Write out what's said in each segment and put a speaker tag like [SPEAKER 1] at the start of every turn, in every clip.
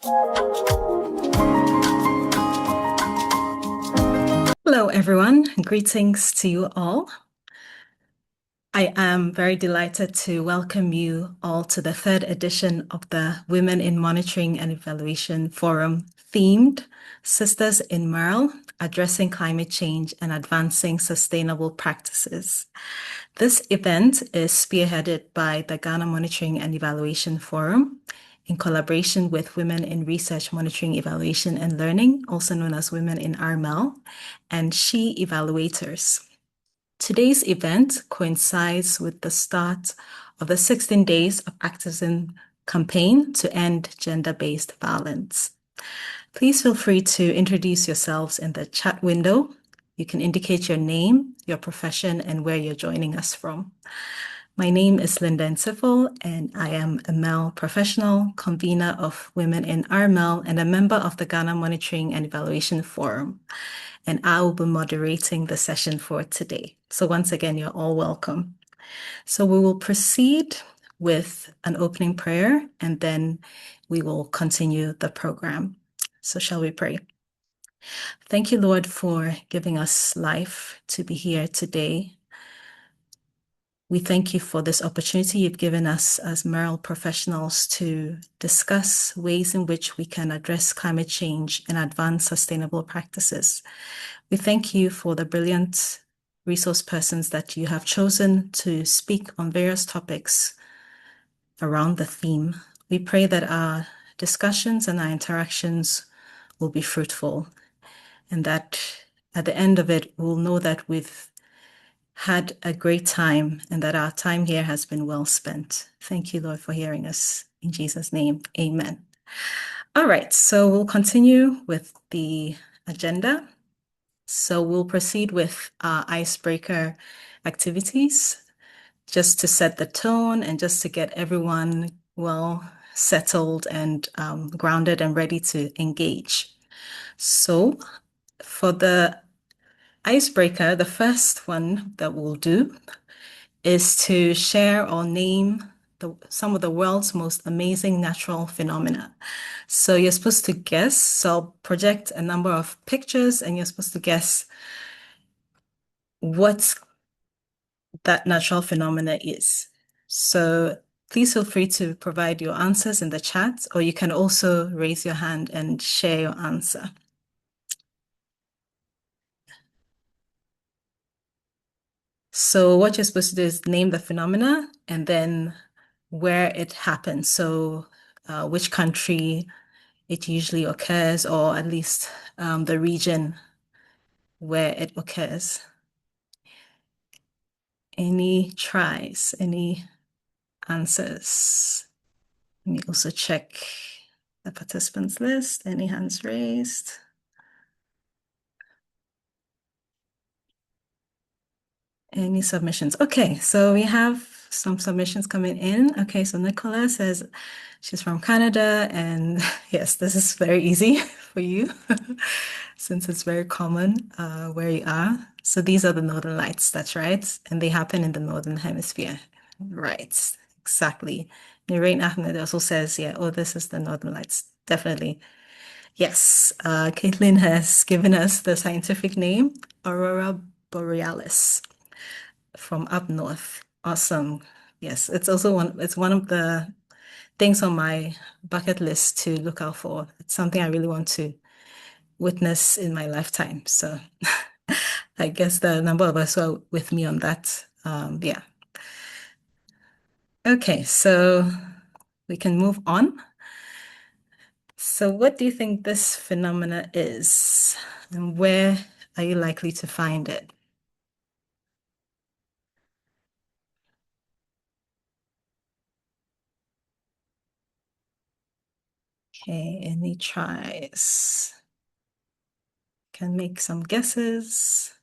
[SPEAKER 1] Hello, everyone. Greetings to you all. I am very delighted to welcome you all to the third edition of the Women in Monitoring and Evaluation Forum themed Sisters in MERL, Addressing Climate Change and Advancing Sustainable Practices. This event is spearheaded by the Ghana Monitoring and Evaluation Forum in collaboration with Women in Research Monitoring, Evaluation and Learning, also known as Women in RMEL and SHEvaluators. Today's event coincides with the start of the 16 Days of Activism campaign to end gender-based violence. Please feel free to introduce yourselves in the chat window. You can indicate your name, your profession, and where you're joining us from. My name is Linda Nsifel, and I am a MEL professional, convener of Women in RMEL, and a member of the Ghana Monitoring and Evaluation Forum. And I will be moderating the session for today. So once again, you're all welcome. So we will proceed with an opening prayer, and then we will continue the program. So shall we pray? Thank you, Lord, for giving us life to be here today. We thank you for this opportunity you've given us as MERL professionals to discuss ways in which we can address climate change and advance sustainable practices. We thank you for the brilliant resource persons that you have chosen to speak on various topics around the theme. We pray that our discussions and our interactions will be fruitful, and that at the end of it, we'll know that we've had a great time and that our time here has been well spent. Thank you, Lord, for hearing us. In Jesus' name, amen. All right, so we'll continue with the agenda. So we'll proceed with our icebreaker activities just to set the tone and just to get everyone well settled and grounded and ready to engage. So for the icebreaker, the first one that we'll do is to share or name some of the world's most amazing natural phenomena. So you're supposed to guess. So I'll project a number of pictures and you're supposed to guess what that natural phenomena is. So please feel free to provide your answers in the chat, or you can also raise your hand and share your answer. So what you're supposed to do is name the phenomena and then where it happens. So which country it usually occurs, or at least the region where it occurs. Any tries, any answers? Let me also check the participants list. Any hands raised? Any submissions? Okay, so we have some submissions coming in. Okay, so Nicola says she's from Canada, and yes, this is very easy for you since it's very common where you are. So these are the Northern Lights, that's right, and they happen in the Northern Hemisphere. Right, exactly. Nurain Ahmed also says, yeah, oh, this is the Northern Lights, definitely. Yes, Caitlin has given us the scientific name, Aurora Borealis from up north. Awesome. Yes, it's one of the things on my bucket list to look out for. It's something I really want to witness in my lifetime. So I guess the number of us who are with me on that. Yeah. Okay, so we can move on. So what do you think this phenomena is, and where are you likely to find it? Okay, any tries? Can make some guesses.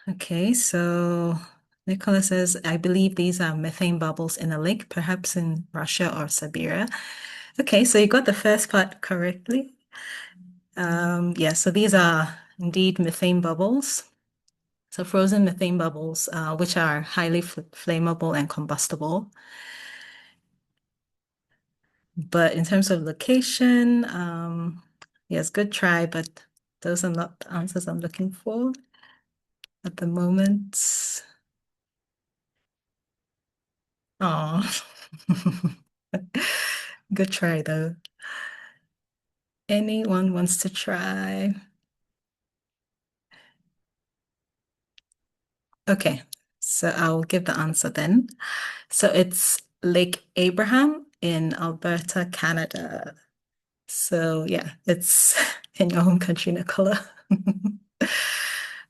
[SPEAKER 1] Okay, so Nicola says, I believe these are methane bubbles in a lake, perhaps in Russia or Siberia. Okay, so you got the first part correctly. Yeah, so these are indeed methane bubbles. So frozen methane bubbles, which are highly flammable and combustible. But in terms of location, yes, good try, but those are not the answers I'm looking for at the moment. Oh, good try though. Anyone wants to try? Okay, so I'll give the answer then. So it's Lake Abraham in Alberta, Canada. So yeah, it's in your home country, Nicola.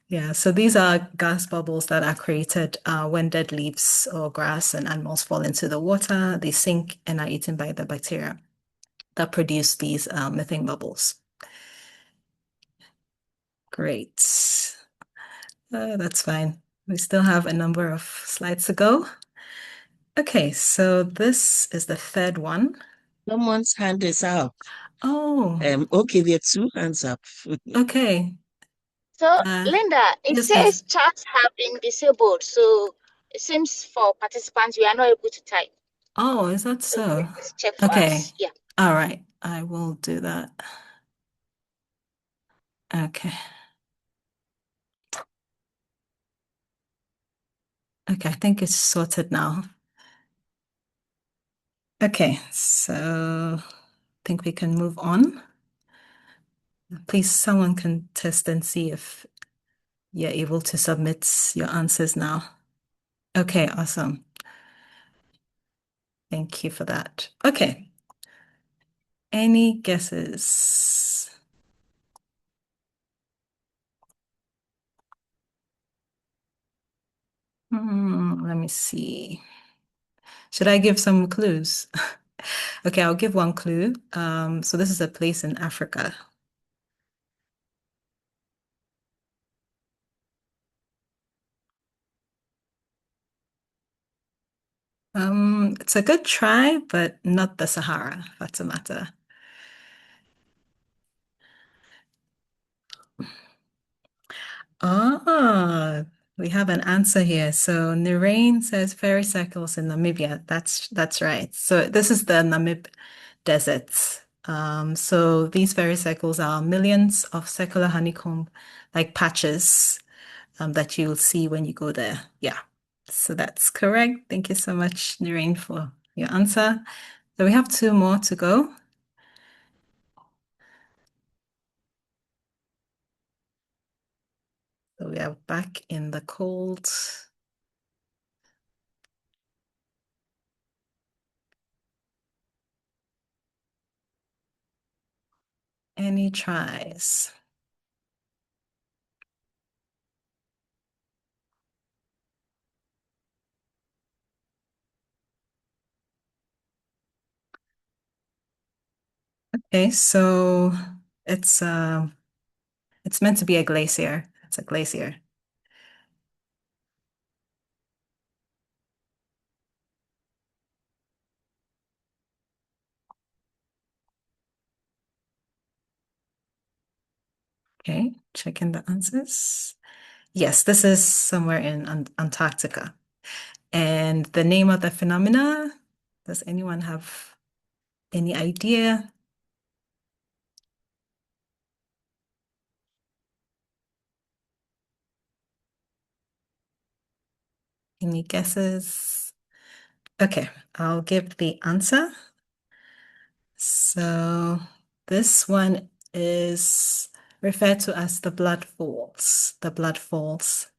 [SPEAKER 1] Yeah, so these are gas bubbles that are created when dead leaves or grass and animals fall into the water. They sink and are eaten by the bacteria that produce these methane bubbles. Great. That's fine. We still have a number of slides to go. Okay, so this is the third one.
[SPEAKER 2] Someone's hand is up.
[SPEAKER 1] Oh,
[SPEAKER 2] Okay, there are two hands up.
[SPEAKER 1] okay.
[SPEAKER 3] So,
[SPEAKER 1] Uh,
[SPEAKER 3] Linda, it
[SPEAKER 1] yes, please.
[SPEAKER 3] says chats have been disabled. So it seems for participants, we are not able to type.
[SPEAKER 1] Oh, is that
[SPEAKER 3] So
[SPEAKER 1] so?
[SPEAKER 3] please check for
[SPEAKER 1] Okay.
[SPEAKER 3] us. Yeah.
[SPEAKER 1] All right. I will do that. Okay. Okay, I think it's sorted now. Okay, so I think we can move on. Please, someone can test and see if you're able to submit your answers now. Okay, awesome. Thank you for that. Okay. Any guesses? Let me see. Should I give some clues? Okay, I'll give one clue. So this is a place in Africa. It's a good try, but not the Sahara, if that's a matter. Ah, we have an answer here. So Nurain says fairy cycles in Namibia. That's right. So this is the Namib deserts. So these fairy cycles are millions of circular honeycomb like patches that you'll see when you go there. Yeah. So that's correct. Thank you so much, Nurain, for your answer. So we have two more to go. So we are back in the cold. Any tries? Okay, so it's uh it's meant to be a glacier. It's a glacier. Okay, checking the answers. Yes, this is somewhere in Antarctica. And the name of the phenomena, does anyone have any idea? Any guesses? Okay, I'll give the answer. So this one is referred to as the blood falls. The blood falls.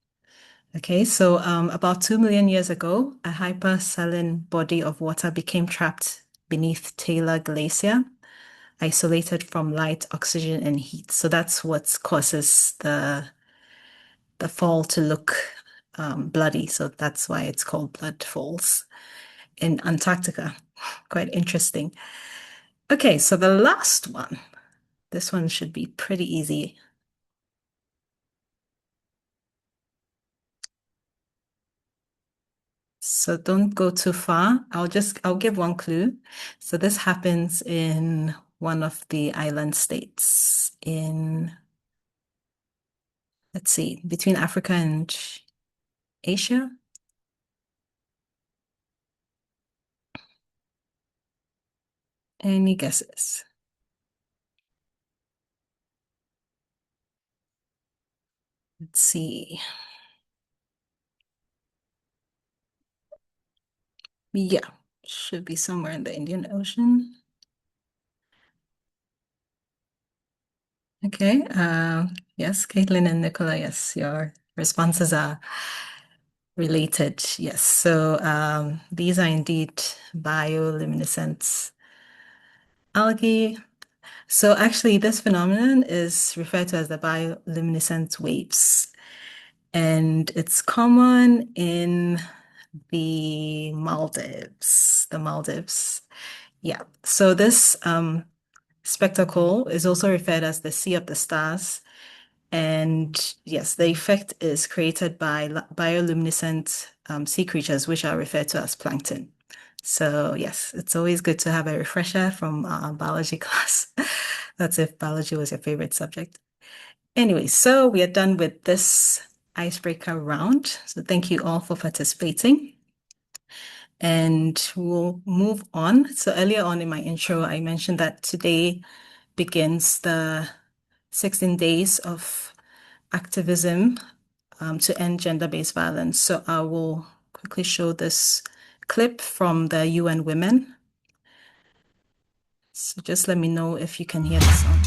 [SPEAKER 1] Okay, so about 2 million years ago, a hypersaline body of water became trapped beneath Taylor Glacier, isolated from light, oxygen, and heat. So that's what causes the fall to look bloody. So that's why it's called blood falls in Antarctica. Quite interesting. Okay, so the last one. This one should be pretty easy. So don't go too far. I'll give one clue. So this happens in one of the island states in let's see, between Africa and Asia. Any guesses? Let's see. Yeah, should be somewhere in the Indian Ocean. Okay, yes, Caitlin and Nicola, yes, your responses are related. Yes, so these are indeed bioluminescent algae. So actually, this phenomenon is referred to as the bioluminescent waves, and it's common in the Maldives. The Maldives. Yeah. So this spectacle is also referred as the Sea of the Stars. And yes, the effect is created by bioluminescent sea creatures, which are referred to as plankton. So yes, it's always good to have a refresher from our biology class. That's if biology was your favorite subject. Anyway, so we are done with this icebreaker round. So thank you all for participating. And we'll move on. So earlier on in my intro, I mentioned that today begins the 16 days of activism to end gender-based violence. So I will quickly show this clip from the UN Women. So just let me know if you can hear the sound.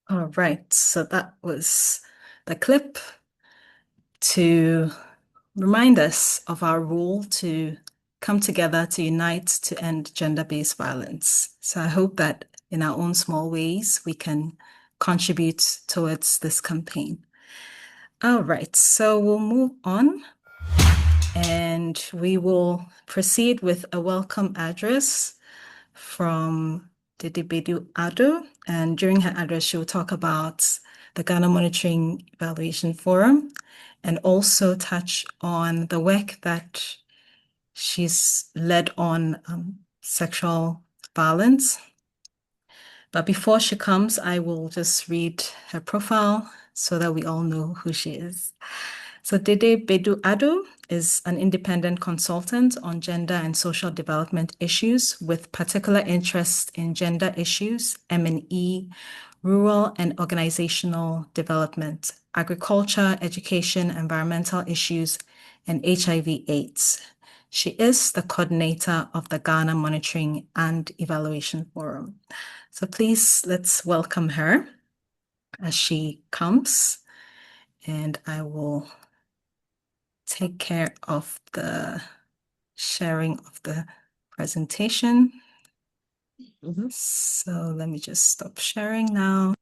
[SPEAKER 1] All right, so that was the clip to remind us of our role to come together to unite to end gender-based violence. So I hope that in our own small ways, we can contribute towards this campaign. All right, so we'll move on and we will proceed with a welcome address from Dede Bedu-Addo. And during her address, she will talk about the Ghana Monitoring Evaluation Forum and also touch on the work that she's led on sexual violence. But before she comes, I will just read her profile so that we all know who she is. So Dede Bedu-Addo is an independent consultant on gender and social development issues with particular interest in gender issues, M&E, rural and organizational development, agriculture, education, environmental issues, and HIV/AIDS. She is the coordinator of the Ghana Monitoring and Evaluation Forum. So please, let's welcome her as she comes, and I will take care of the sharing of the presentation. So let me just stop sharing now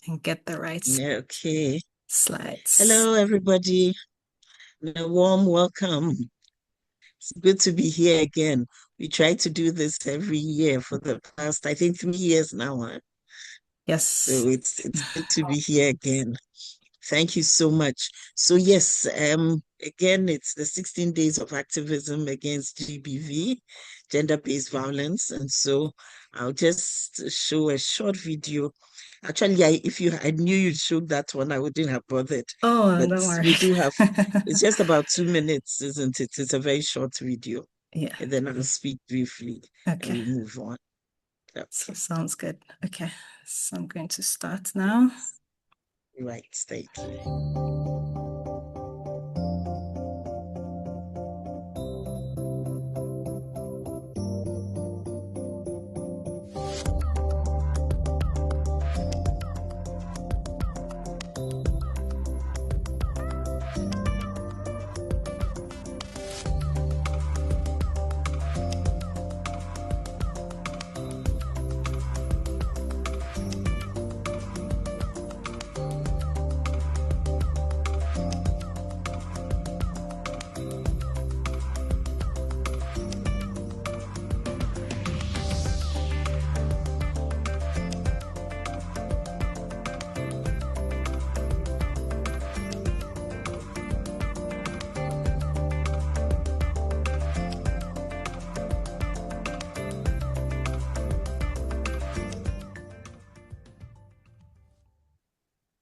[SPEAKER 1] and get the right
[SPEAKER 2] Okay.
[SPEAKER 1] slides.
[SPEAKER 2] Hello, everybody. A warm welcome. It's good to be here again. We try to do this every year for the past, I think, 3 years now. Huh?
[SPEAKER 1] Yes.
[SPEAKER 2] So it's good to be here again. Thank you so much. So yes, again, it's the 16 days of activism against GBV, gender-based violence. And so I'll just show a short video. Actually, I knew you'd show that one, I wouldn't have bothered.
[SPEAKER 1] Oh,
[SPEAKER 2] But
[SPEAKER 1] don't worry.
[SPEAKER 2] we do have, it's just about 2 minutes, isn't it? It's a very short video.
[SPEAKER 1] Yeah.
[SPEAKER 2] And then I'll speak briefly and
[SPEAKER 1] Okay.
[SPEAKER 2] we'll move on.
[SPEAKER 1] So sounds good. Okay. So I'm going to start now.
[SPEAKER 2] Right, thank you.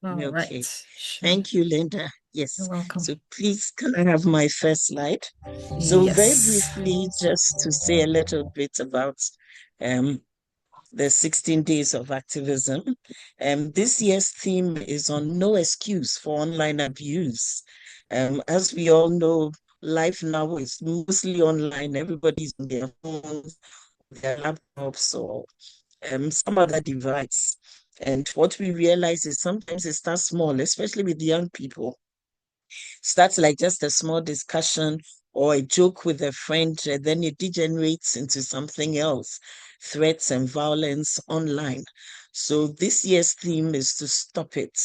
[SPEAKER 1] All
[SPEAKER 2] Okay.
[SPEAKER 1] right. Sure.
[SPEAKER 2] Thank you, Linda. Yes.
[SPEAKER 1] You're welcome.
[SPEAKER 2] So please, can I have my first slide? So very
[SPEAKER 1] Yes.
[SPEAKER 2] briefly, just to say a little bit about the 16 days of activism. This year's theme is on no excuse for online abuse. As we all know, life now is mostly online. Everybody's on their phones, their laptops, or some other device. And what we realize is sometimes it starts small, especially with young people. Starts like just a small discussion or a joke with a friend, and then it degenerates into something else, threats and violence online. So this year's theme is to stop it.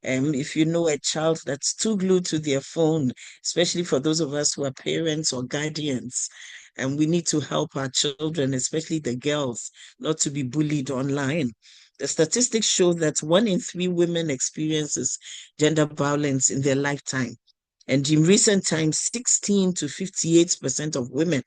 [SPEAKER 2] If you know a child that's too glued to their phone, especially for those of us who are parents or guardians, and we need to help our children, especially the girls, not to be bullied online. The statistics show that 1 in 3 women experiences gender violence in their lifetime. And in recent times, 16 to 58% of women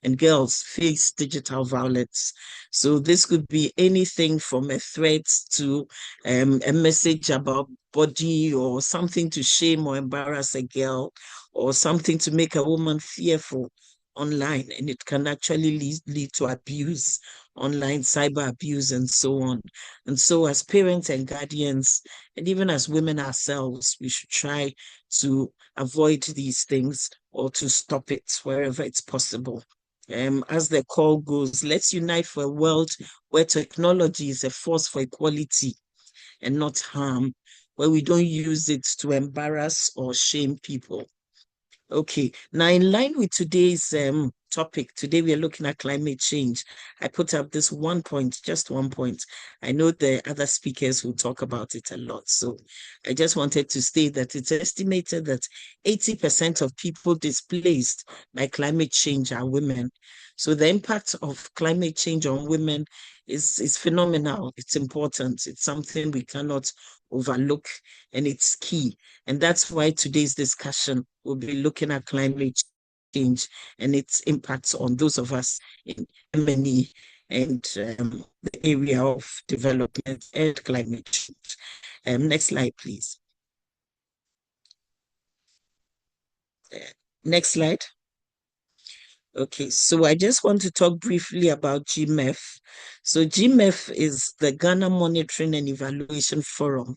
[SPEAKER 2] and girls face digital violence. So this could be anything from a threat to a message about body, or something to shame or embarrass a girl, or something to make a woman fearful online. And it can actually lead to abuse, online cyber abuse, and so on. And so as parents and guardians, and even as women ourselves, we should try to avoid these things or to stop it wherever it's possible. As the call goes, let's unite for a world where technology is a force for equality and not harm, where we don't use it to embarrass or shame people. Okay, now in line with today's topic, today we are looking at climate change. I put up this 1 point, just 1 point. I know the other speakers will talk about it a lot. So I just wanted to state that it's estimated that 80% of people displaced by climate change are women. So the impact of climate change on women is phenomenal. It's important. It's something we cannot overlook, and it's key. And that's why today's discussion will be looking at climate change and its impacts on those of us in MECCE and the area of development and climate change. Next slide, please. Next slide. Okay, so I just want to talk briefly about GMEF. So GMEF is the Ghana Monitoring and Evaluation Forum.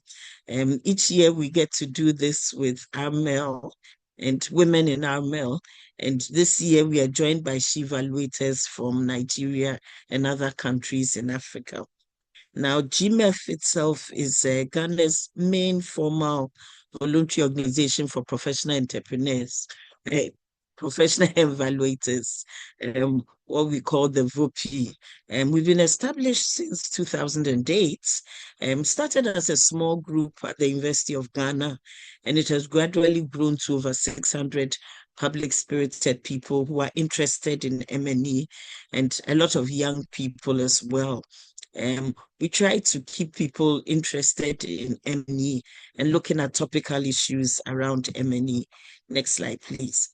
[SPEAKER 2] Each year we get to do this with RMEL and women in RMEL. And this year we are joined by SHEvaluators from Nigeria and other countries in Africa. Now, GMEF itself is Ghana's main formal voluntary organization for professional entrepreneurs, professional evaluators, what we call the VOP. We've been established since 2008, started as a small group at the University of Ghana, and it has gradually grown to over 600 public-spirited people who are interested in M&E, and a lot of young people as well. We try to keep people interested in M&E and looking at topical issues around M&E. Next slide, please.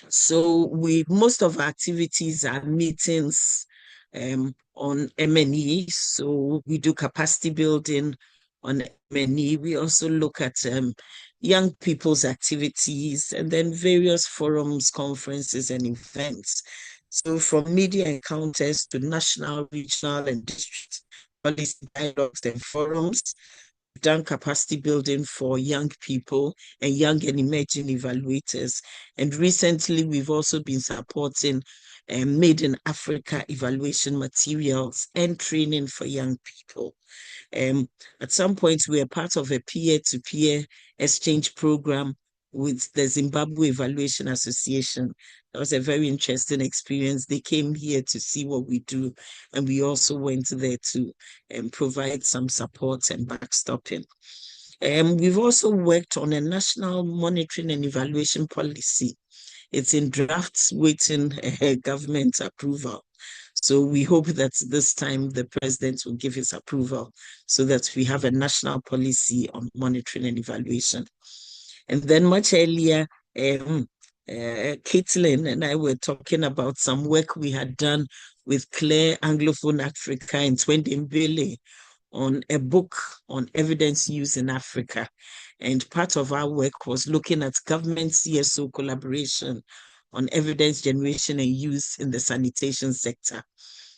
[SPEAKER 2] So most of our activities are meetings on M&E. So we do capacity building on M&E. We also look at young people's activities, and then various forums, conferences, and events. So from media encounters to national, regional, and district policy dialogues and forums, done capacity building for young people and young and emerging evaluators. And recently, we've also been supporting Made in Africa evaluation materials and training for young people. At some point, we were part of a peer-to-peer exchange program with the Zimbabwe Evaluation Association. That was a very interesting experience. They came here to see what we do, and we also went there to provide some support and backstopping. We've also worked on a national monitoring and evaluation policy. It's in drafts waiting government approval. So we hope that this time the president will give his approval so that we have a national policy on monitoring and evaluation. And then much earlier, Caitlin and I were talking about some work we had done with Claire Anglophone Africa in Twendembele on a book on evidence use in Africa. And part of our work was looking at government CSO collaboration on evidence generation and use in the sanitation sector.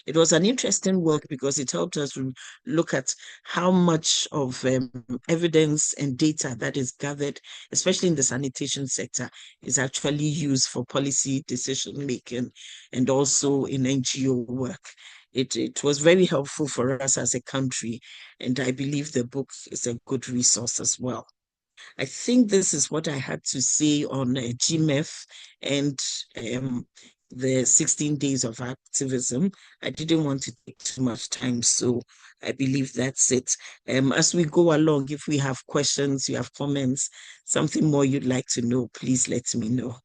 [SPEAKER 2] It was an interesting work because it helped us look at how much of evidence and data that is gathered, especially in the sanitation sector, is actually used for policy decision making and also in NGO work. It was very helpful for us as a country, and I believe the book is a good resource as well. I think this is what I had to say on GMEF and the 16 days of activism. I didn't want to take too much time, so I believe that's it. As we go along, if we have questions, you have comments, something more you'd like to know, please let me know.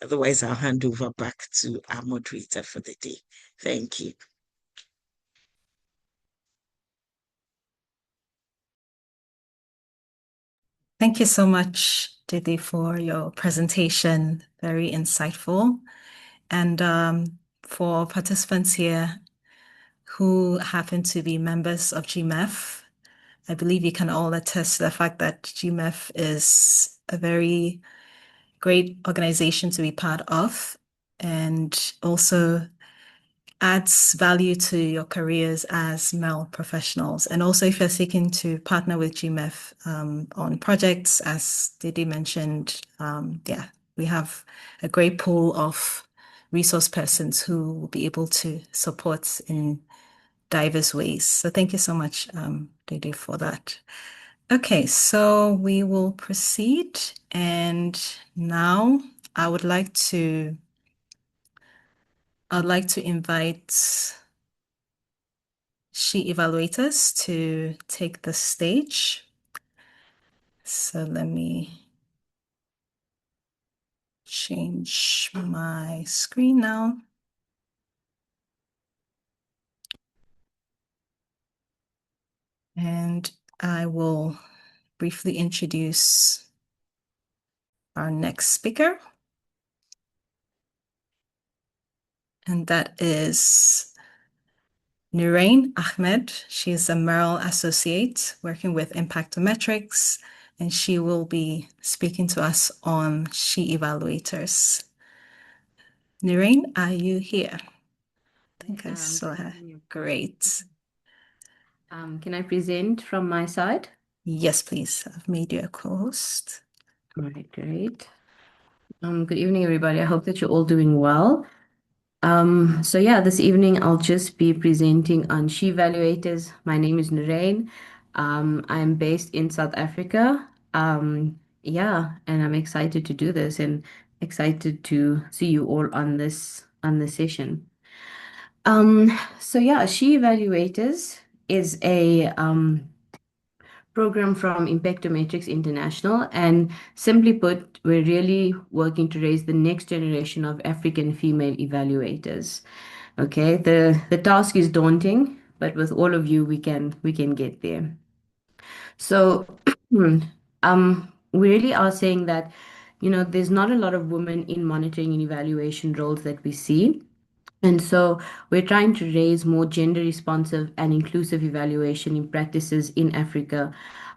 [SPEAKER 2] Otherwise, I'll hand over back to our moderator for the day. Thank you.
[SPEAKER 1] Thank you so much, Dede, for your presentation. Very insightful. And for participants here who happen to be members of GMEF, I believe you can all attest to the fact that GMEF is a very great organization to be part of and also adds value to your careers as MERL professionals. And also if you're seeking to partner with GMEF on projects, as Dede mentioned, yeah, we have a great pool of resource persons who will be able to support in diverse ways. So thank you so much, Dede, for that. Okay, so we will proceed. And now I'd like to invite SHEvaluators to take the stage. So let me change my screen now. And I will briefly introduce our next speaker. And that is Nurain Ahmed. She is a MERL Associate working with Impactometrics, and she will be speaking to us on SHEvaluators. Nurain, are you here? I think I saw her. Great.
[SPEAKER 4] Can I present from my side?
[SPEAKER 1] Yes, please. I've made you a co-host.
[SPEAKER 4] All right, great. Good evening, everybody. I hope that you're all doing well. So yeah, this evening I'll just be presenting on SHEvaluators. My name is Nurain. I'm based in South Africa. Yeah, and I'm excited to do this and excited to see you all on this session. So yeah, SHEvaluators is a program from Impactometrics International, and simply put, we're really working to raise the next generation of African female evaluators. Okay, the task is daunting, but with all of you, we can get there. So, we really are saying that, there's not a lot of women in monitoring and evaluation roles that we see. And so we're trying to raise more gender responsive and inclusive evaluation in practices in Africa.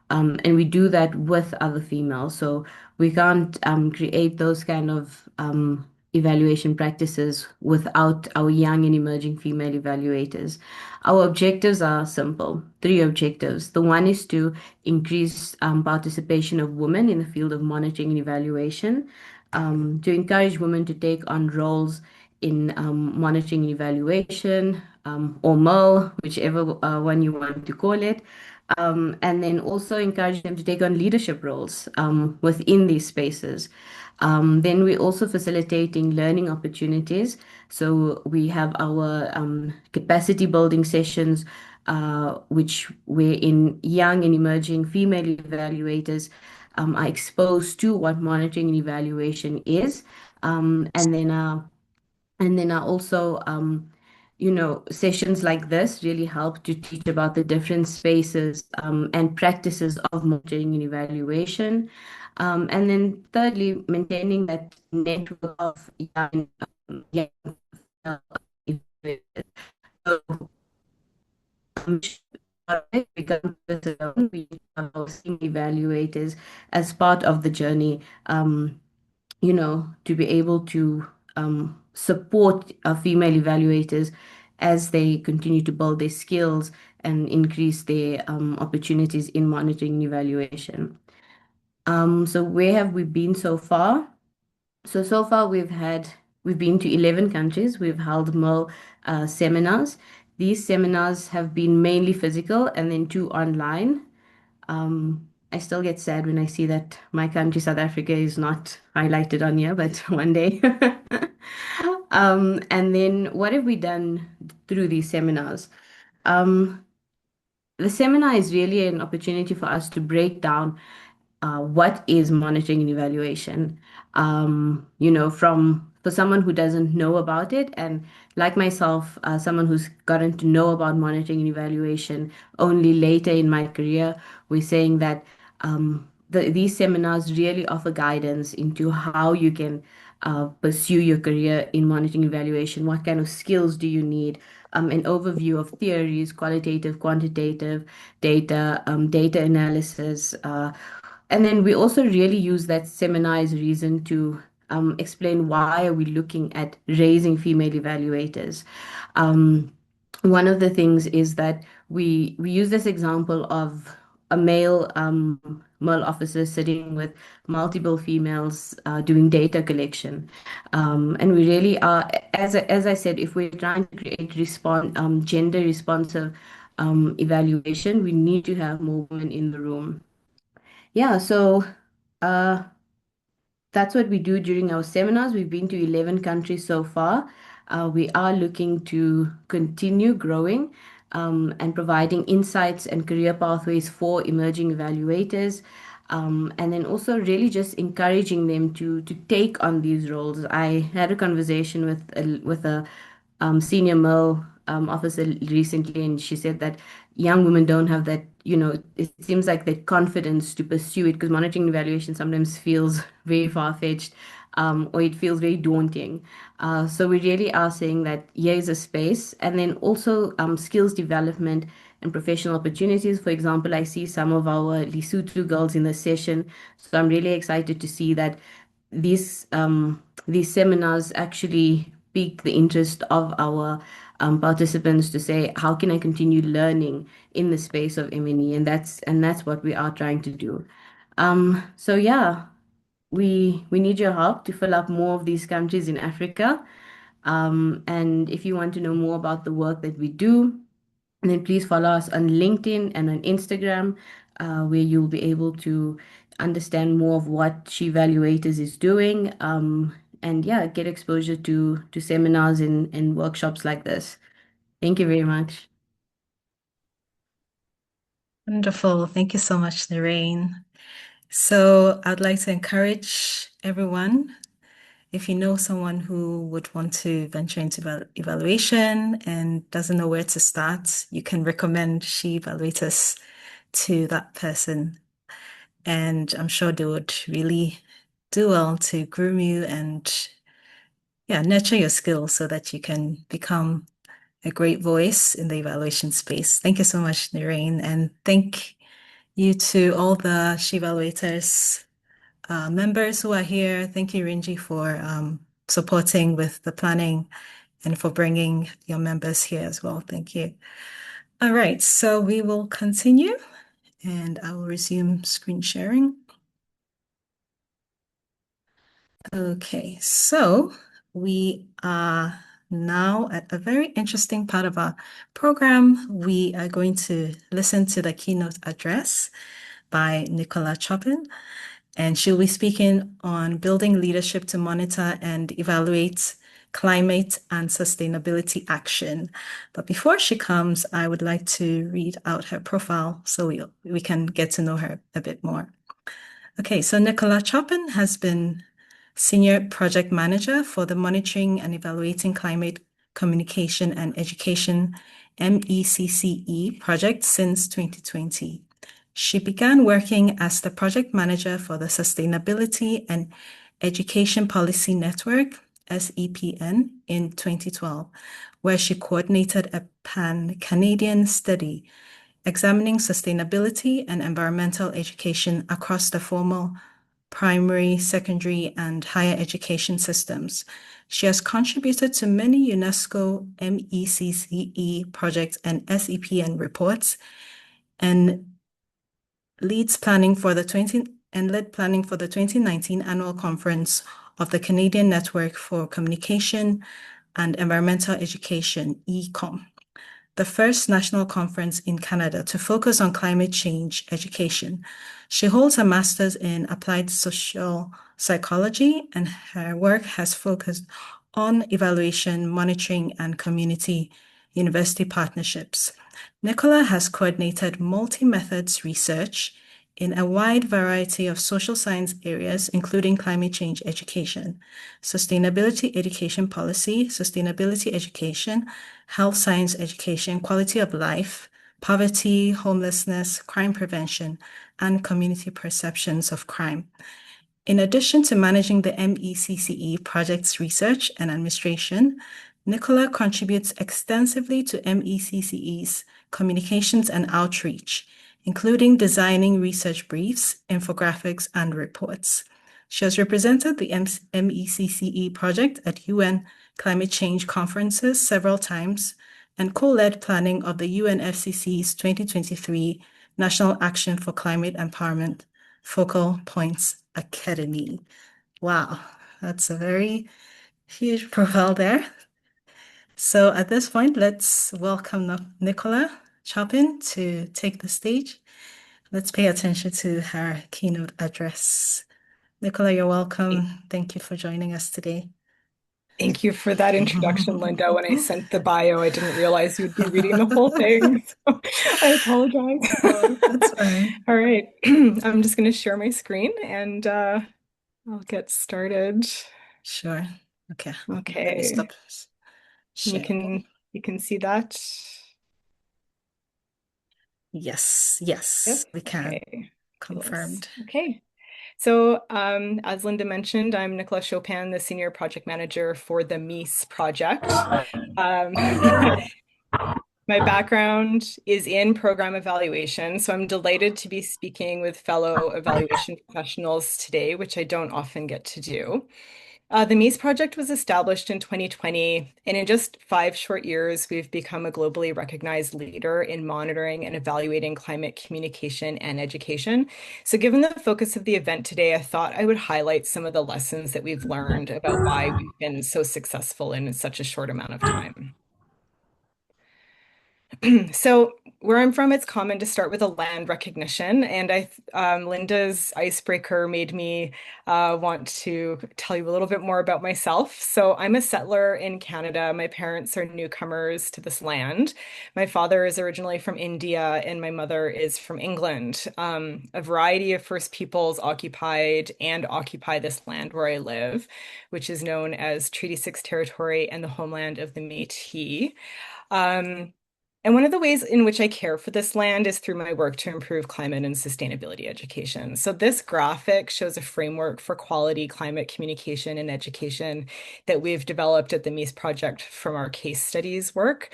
[SPEAKER 4] And we do that with other females. So we can't create those kind of evaluation practices without our young and emerging female evaluators. Our objectives are simple, three objectives. The one is to increase participation of women in the field of monitoring and evaluation, to encourage women to take on roles in monitoring and evaluation, or MERL, whichever one you want to call it, and then also encourage them to take on leadership roles within these spaces. Then we're also facilitating learning opportunities. So we have our capacity building sessions, which wherein young and emerging female evaluators are exposed to what monitoring and evaluation is. And then are also, sessions like this really help to teach about the different spaces and practices of monitoring and evaluation. And then thirdly, maintaining that network of young evaluators. So, become we have our senior evaluators as part of the journey. To be able to support our female evaluators as they continue to build their skills and increase their opportunities in monitoring and evaluation. So where have we been so far? So far we've been to 11 countries. We've held MERL seminars. These seminars have been mainly physical and then 2 online. I still get sad when I see that my country, South Africa, is not highlighted on here, but one day. And then what have we done through these seminars? The seminar is really an opportunity for us to break down what is monitoring and evaluation, for someone who doesn't know about it, and like myself, someone who's gotten to know about monitoring and evaluation only later in my career. We're saying that these seminars really offer guidance into how you can pursue your career in monitoring and evaluation. What kind of skills do you need? An overview of theories, qualitative, quantitative data, data analysis, and then we also really use that seminar as a reason to explain why are we looking at raising female evaluators. One of the things is that we use this example of a male MERL officer sitting with multiple females doing data collection. And we really are, as I said, if we're trying to create gender responsive evaluation, we need to have more women in the room. Yeah, so uh, that's what we do during our seminars. We've been to 11 countries so far. We are looking to continue growing and providing insights and career pathways for emerging evaluators. And then also really just encouraging them to take on these roles. I had a conversation with a senior MERL officer recently, and she said that young women don't have that, it seems like that confidence to pursue it because monitoring and evaluation sometimes feels very far-fetched, or it feels very daunting. So we really are saying that here is a space, and then also skills development and professional opportunities. For example, I see some of our Lesotho girls in the session, so I'm really excited to see that these seminars actually pique the interest of our participants to say, how can I continue learning in the space of M&E? And that's what we are trying to do. So yeah, we need your help to fill up more of these countries in Africa. And if you want to know more about the work that we do, then please follow us on LinkedIn and on Instagram, where you'll be able to understand more of what SHEvaluators is doing, and yeah, get exposure to seminars and workshops like this. Thank you very much.
[SPEAKER 1] Wonderful. Thank you so much, Nurain. So I'd like to encourage everyone, if you know someone who would want to venture into evaluation and doesn't know where to start, you can recommend SHEvaluators to that person. And I'm sure they would really do well to groom you and nurture your skills so that you can become a great voice in the evaluation space. Thank you so much, Nurain, and thank you to all the SHEvaluators members who are here. Thank you, Rinji, for supporting with the planning and for bringing your members here as well. Thank you. All right, so we will continue and I will resume screen sharing. Okay, so we are now at a very interesting part of our program. We are going to listen to the keynote address by Nicola Chopin, and she'll be speaking on building leadership to monitor and evaluate climate and sustainability action. But before she comes, I would like to read out her profile so we can get to know her a bit more. Okay, so Nicola Chopin has been Senior Project Manager for the Monitoring and Evaluating Climate Communication and Education MECCE project since 2020. She began working as the project manager for the Sustainability and Education Policy Network, SEPN, in 2012, where she coordinated a pan-Canadian study examining sustainability and environmental education across the formal, primary, secondary, and higher education systems. She has contributed to many UNESCO MECCE projects and SEPN reports and led planning for the 2019 annual conference of the Canadian Network for Communication and Environmental Education, ECOM, the first national conference in Canada to focus on climate change education. She holds a master's in applied social psychology, and her work has focused on evaluation, monitoring, and community university partnerships. Nicola has coordinated multi-methods research in a wide variety of social science areas, including climate change education, sustainability education policy, sustainability education, health science education, quality of life, poverty, homelessness, crime prevention, and community perceptions of crime. In addition to managing the MECCE project's research and administration, Nicola contributes extensively to MECCE's communications and outreach, including designing research briefs, infographics, and reports. She has represented the MECCE project at UN climate change conferences several times and co-led planning of the UNFCCC's 2023 National Action for Climate Empowerment Focal Points Academy. Wow, that's a very huge profile there. So at this point, let's welcome Nicola Chopin to take the stage. Let's pay attention to her keynote address. Nicola, you're welcome. Thank you for joining us today.
[SPEAKER 5] Thank you for that introduction, Linda. When I sent the bio, I didn't realize you'd be reading the whole thing. So I apologize.
[SPEAKER 1] Oh, that's fine.
[SPEAKER 5] All right. I'm just going to share my screen and I'll get started.
[SPEAKER 1] Sure. Okay.
[SPEAKER 5] Okay.
[SPEAKER 1] Let me stop sharing.
[SPEAKER 5] You can see that?
[SPEAKER 1] Yes, we can.
[SPEAKER 5] Okay.
[SPEAKER 1] Confirmed.
[SPEAKER 5] Okay. So as Linda mentioned, I'm Nicola Chopin, the Senior Project Manager for the MECCE project. My background is in program evaluation, so I'm delighted to be speaking with fellow evaluation professionals today, which I don't often get to do. The MECCE project was established in 2020, and in just 5 short years, we've become a globally recognized leader in monitoring and evaluating climate communication and education. So given the focus of the event today, I thought I would highlight some of the lessons that we've learned about why we've been so successful in such a short amount of time. So where I'm from, it's common to start with a land recognition, and Linda's icebreaker made me want to tell you a little bit more about myself. So I'm a settler in Canada. My parents are newcomers to this land. My father is originally from India, and my mother is from England. A variety of First Peoples occupied and occupy this land where I live, which is known as Treaty 6 territory and the homeland of the Métis. And one of the ways in which I care for this land is through my work to improve climate and sustainability education. So this graphic shows a framework for quality climate communication and education that we've developed at the MECCE project from our case studies work.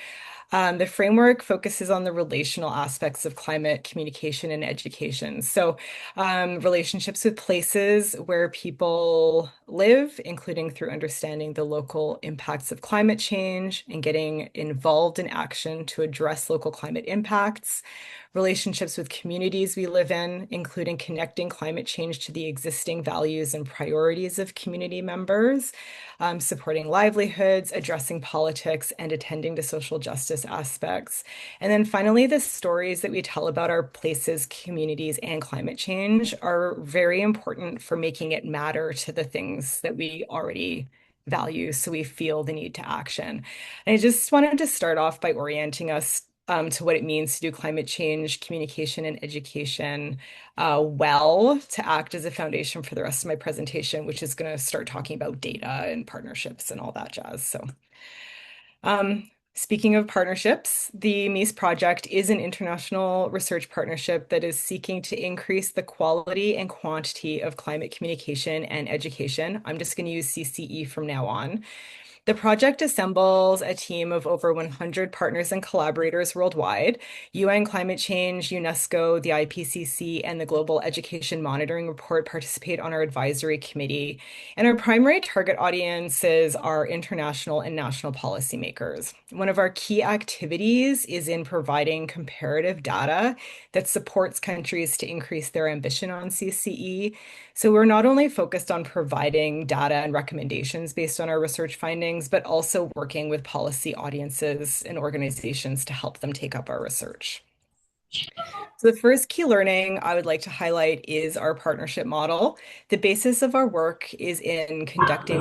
[SPEAKER 5] The framework focuses on the relational aspects of climate communication and education. So relationships with places where people live, including through understanding the local impacts of climate change and getting involved in action to address local climate impacts. Relationships with communities we live in, including connecting climate change to the existing values and priorities of community members, supporting livelihoods, addressing politics, and attending to social justice aspects. And then finally, the stories that we tell about our places, communities, and climate change are very important for making it matter to the things that we already value, so we feel the need to action. And I just wanted to start off by orienting us to what it means to do climate change, communication, and education well to act as a foundation for the rest of my presentation, which is going to start talking about data and partnerships and all that jazz. So speaking of partnerships, the MECCE project is an international research partnership that is seeking to increase the quality and quantity of climate communication and education. I'm just going to use CCE from now on. The project assembles a team of over 100 partners and collaborators worldwide. UN Climate Change, UNESCO, the IPCC, and the Global Education Monitoring Report participate on our advisory committee. And our primary target audiences are international and national policymakers. One of our key activities is in providing comparative data that supports countries to increase their ambition on CCE. So we're not only focused on providing data and recommendations based on our research findings, but also working with policy audiences and organizations to help them take up our research. So the first key learning I would like to highlight is our partnership model. The basis of our work is in conducting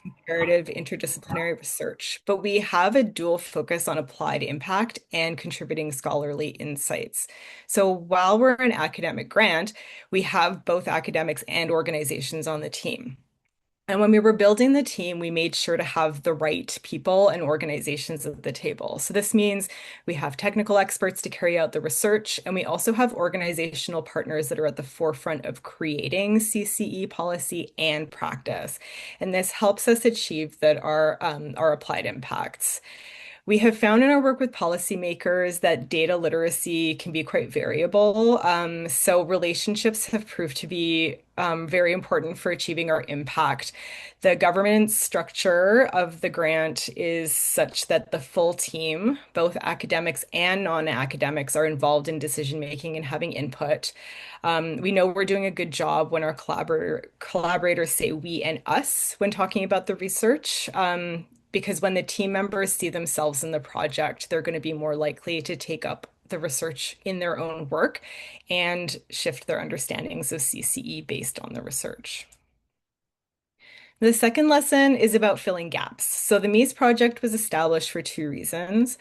[SPEAKER 5] comparative interdisciplinary research, but we have a dual focus on applied impact and contributing scholarly insights. So while we're an academic grant, we have both academics and organizations on the team. And when we were building the team, we made sure to have the right people and organizations at the table. So this means we have technical experts to carry out the research, and we also have organizational partners that are at the forefront of creating CCE policy and practice. And this helps us achieve that our applied impacts. We have found in our work with policymakers that data literacy can be quite variable. So relationships have proved to be very important for achieving our impact. The governance structure of the grant is such that the full team, both academics and non-academics, are involved in decision-making and having input. We know we're doing a good job when our collaborators say we and us when talking about the research. Because when the team members see themselves in the project, they're going to be more likely to take up the research in their own work and shift their understandings of CCE based on the research. The second lesson is about filling gaps. So the MECCE project was established for two reasons.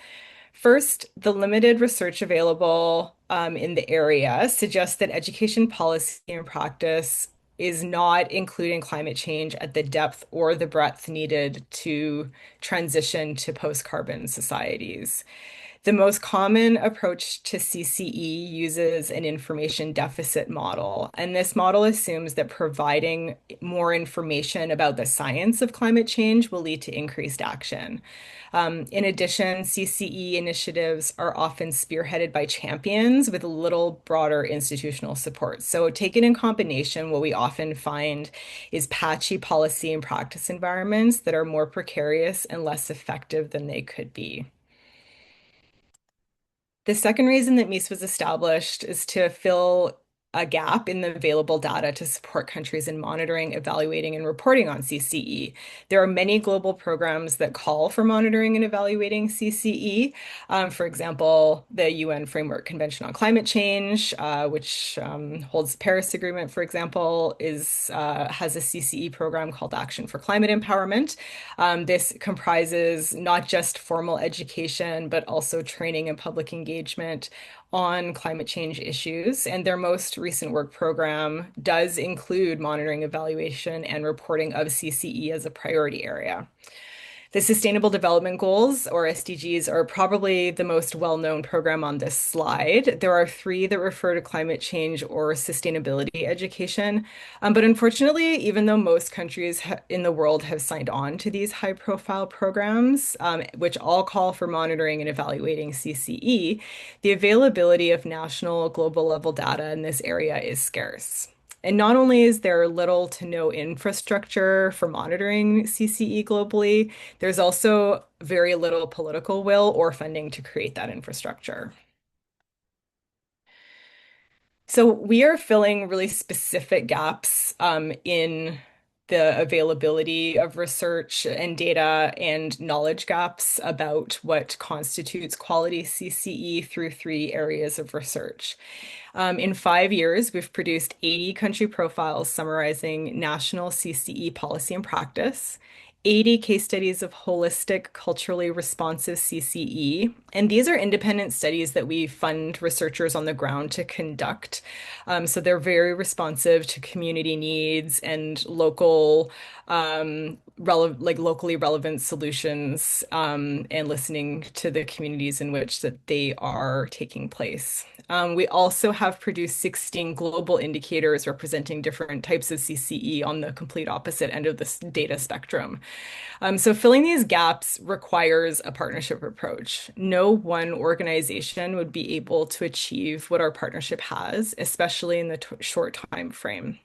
[SPEAKER 5] First, the limited research available in the area suggests that education policy and practice is not including climate change at the depth or the breadth needed to transition to post-carbon societies. The most common approach to CCE uses an information deficit model, and this model assumes that providing more information about the science of climate change will lead to increased action. In addition, CCE initiatives are often spearheaded by champions with little broader institutional support. So taken in combination, what we often find is patchy policy and practice environments that are more precarious and less effective than they could be. The second reason that MECCE was established is to fill a gap in the available data to support countries in monitoring, evaluating, and reporting on CCE. There are many global programs that call for monitoring and evaluating CCE. For example, the UN Framework Convention on Climate Change, which holds the Paris Agreement, for example, has a CCE program called Action for Climate Empowerment. This comprises not just formal education, but also training and public engagement on climate change issues, and their most recent work program does include monitoring, evaluation, and reporting of CCE as a priority area. The Sustainable Development Goals, or SDGs, are probably the most well-known program on this slide. There are three that refer to climate change or sustainability education. But unfortunately, even though most countries in the world have signed on to these high-profile programs, which all call for monitoring and evaluating CCE, the availability of national global level data in this area is scarce. And not only is there little to no infrastructure for monitoring CCE globally, there's also very little political will or funding to create that infrastructure. So we are filling really specific gaps in the availability of research and data and knowledge gaps about what constitutes quality CCE through three areas of research. In 5 years, we've produced 80 country profiles summarizing national CCE policy and practice, 80 case studies of holistic, culturally responsive CCE. And these are independent studies that we fund researchers on the ground to conduct. So they're very responsive to community needs and locally relevant solutions, and listening to the communities in which that they are taking place. We also have produced 16 global indicators representing different types of CCE on the complete opposite end of this data spectrum. So filling these gaps requires a partnership approach. No one organization would be able to achieve what our partnership has, especially in the short time frame.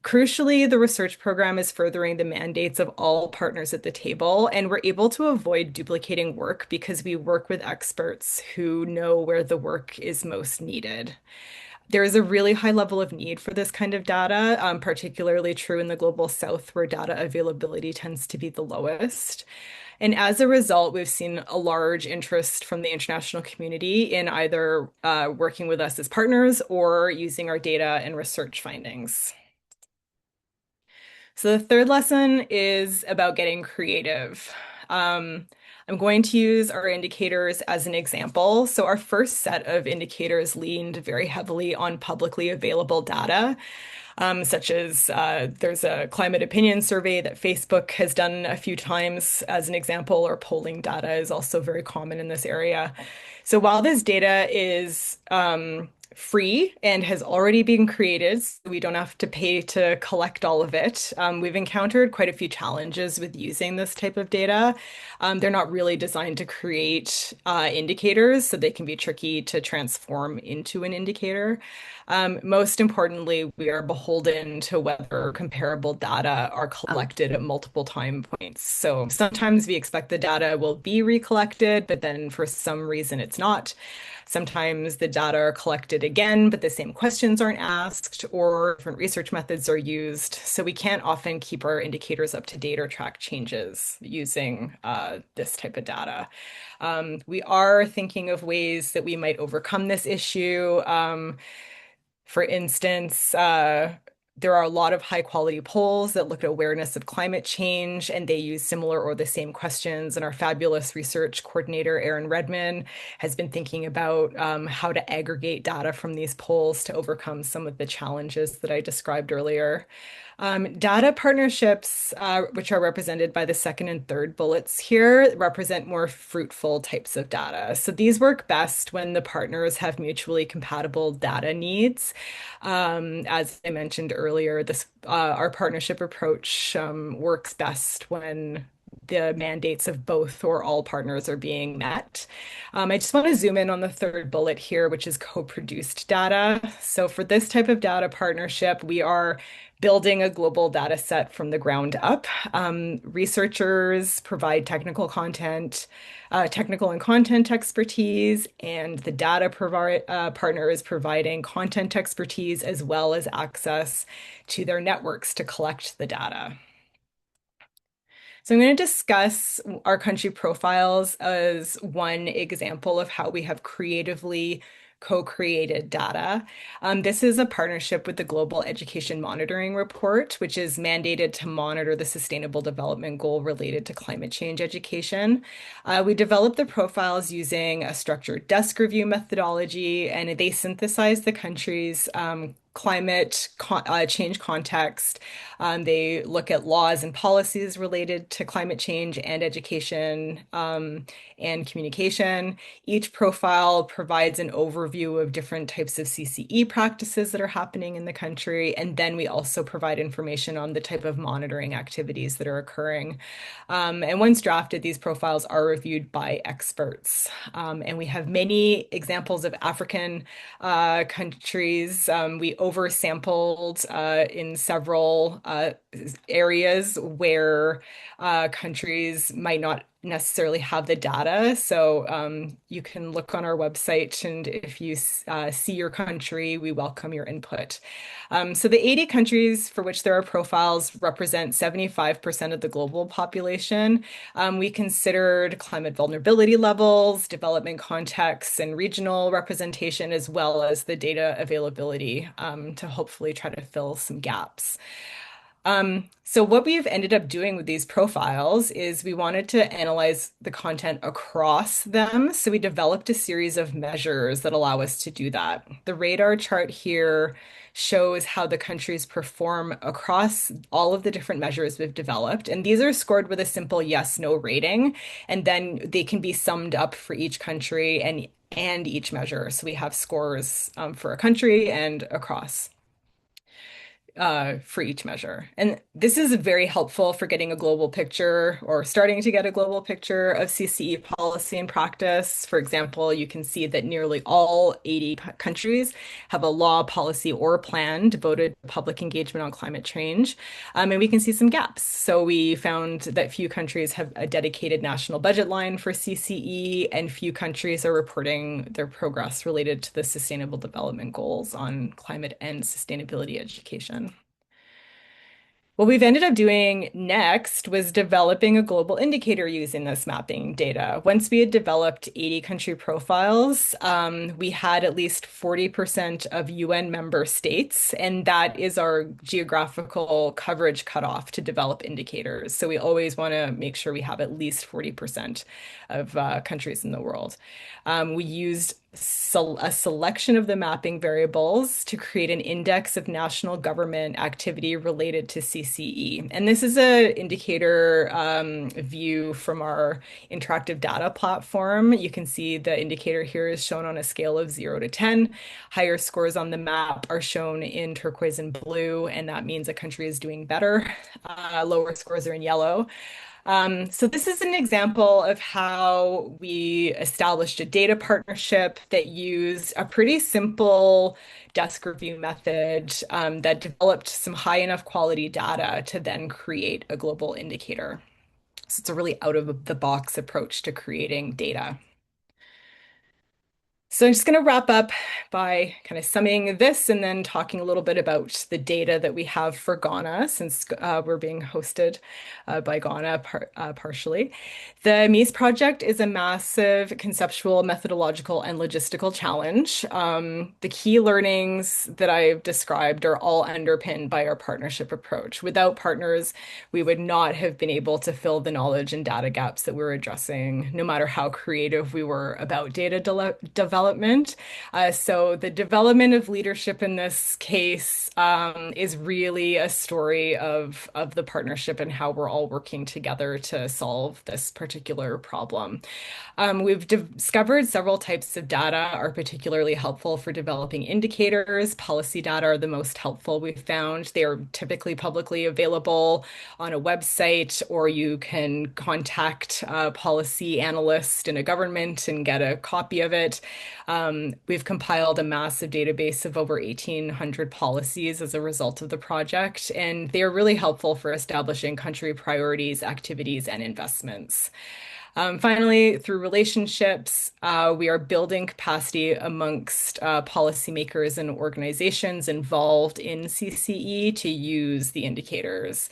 [SPEAKER 5] Crucially, the research program is furthering the mandates of all partners at the table, and we're able to avoid duplicating work because we work with experts who know where the work is most needed. There is a really high level of need for this kind of data, particularly true in the Global South, where data availability tends to be the lowest. And as a result, we've seen a large interest from the international community in either working with us as partners or using our data and research findings. So the third lesson is about getting creative. I'm going to use our indicators as an example. So our first set of indicators leaned very heavily on publicly available data, such as there's a climate opinion survey that Facebook has done a few times as an example, or polling data is also very common in this area. So while this data is free and has already been created, so we don't have to pay to collect all of it, we've encountered quite a few challenges with using this type of data. They're not really designed to create indicators, so they can be tricky to transform into an indicator. Most importantly, we are beholden to whether comparable data are collected at multiple time points. So sometimes we expect the data will be recollected, but then for some reason it's not. Sometimes the data are collected again, but the same questions aren't asked, or different research methods are used. So we can't often keep our indicators up to date or track changes using this type of data. We are thinking of ways that we might overcome this issue. For instance, there are a lot of high quality polls that look at awareness of climate change, and they use similar or the same questions. And our fabulous research coordinator, Erin Redman, has been thinking about how to aggregate data from these polls to overcome some of the challenges that I described earlier. Data partnerships, which are represented by the second and third bullets here, represent more fruitful types of data. So these work best when the partners have mutually compatible data needs. As I mentioned earlier, our partnership approach works best when the mandates of both or all partners are being met. I just want to zoom in on the third bullet here, which is co-produced data. So for this type of data partnership, we are building a global data set from the ground up. Researchers provide technical and content expertise, and the data partner is providing content expertise as well as access to their networks to collect the data. So I'm going to discuss our country profiles as one example of how we have creatively co-created data. This is a partnership with the Global Education Monitoring Report, which is mandated to monitor the Sustainable Development Goal related to climate change education. We developed the profiles using a structured desk review methodology, and they synthesize the country's climate change context. They look at laws and policies related to climate change and education and communication. Each profile provides an overview of different types of CCE practices that are happening in the country. And then we also provide information on the type of monitoring activities that are occurring. And once drafted, these profiles are reviewed by experts. And we have many examples of African countries. We oversampled in several areas where countries might not necessarily have the data. So you can look on our website, and if you see your country, we welcome your input. So the 80 countries for which there are profiles represent 75% of the global population. We considered climate vulnerability levels, development contexts, and regional representation, as well as the data availability to hopefully try to fill some gaps. So what we've ended up doing with these profiles is we wanted to analyze the content across them. So we developed a series of measures that allow us to do that. The radar chart here shows how the countries perform across all of the different measures we've developed. And these are scored with a simple yes, no rating. And then they can be summed up for each country and each measure. So we have scores for a country and across for each measure. And this is very helpful for getting a global picture or starting to get a global picture of CCE policy and practice. For example, you can see that nearly all 80 countries have a law, policy, or plan devoted to public engagement on climate change. And we can see some gaps. So we found that few countries have a dedicated national budget line for CCE, and few countries are reporting their progress related to the Sustainable Development Goals on climate and sustainability education. What we've ended up doing next was developing a global indicator using this mapping data. Once we had developed 80 country profiles, we had at least 40% of UN member states, and that is our geographical coverage cutoff to develop indicators. So we always want to make sure we have at least 40% of countries in the world. We used a selection of the mapping variables to create an index of national government activity related to CCE. And this is an indicator view from our interactive data platform. You can see the indicator here is shown on a scale of 0 to 10. Higher scores on the map are shown in turquoise and blue, and that means a country is doing better. Lower scores are in yellow. So this is an example of how we established a data partnership that used a pretty simple desk review method that developed some high enough quality data to then create a global indicator. So it's a really out of the box approach to creating data. So I'm just going to wrap up by kind of summing this and then talking a little bit about the data that we have for Ghana, since we're being hosted by Ghana partially. The MECCE project is a massive conceptual, methodological, and logistical challenge. The key learnings that I've described are all underpinned by our partnership approach. Without partners, we would not have been able to fill the knowledge and data gaps that we're addressing, no matter how creative we were about data development. So the development of leadership in this case is really a story of the partnership and how we're all working together to solve this particular problem. We've discovered several types of data are particularly helpful for developing indicators. Policy data are the most helpful we've found. They are typically publicly available on a website, or you can contact a policy analyst in a government and get a copy of it. We've compiled a massive database of over 1,800 policies as a result of the project, and they are really helpful for establishing country priorities, activities, and investments. Finally, through relationships, we are building capacity amongst policymakers and organizations involved in CCE to use the indicators.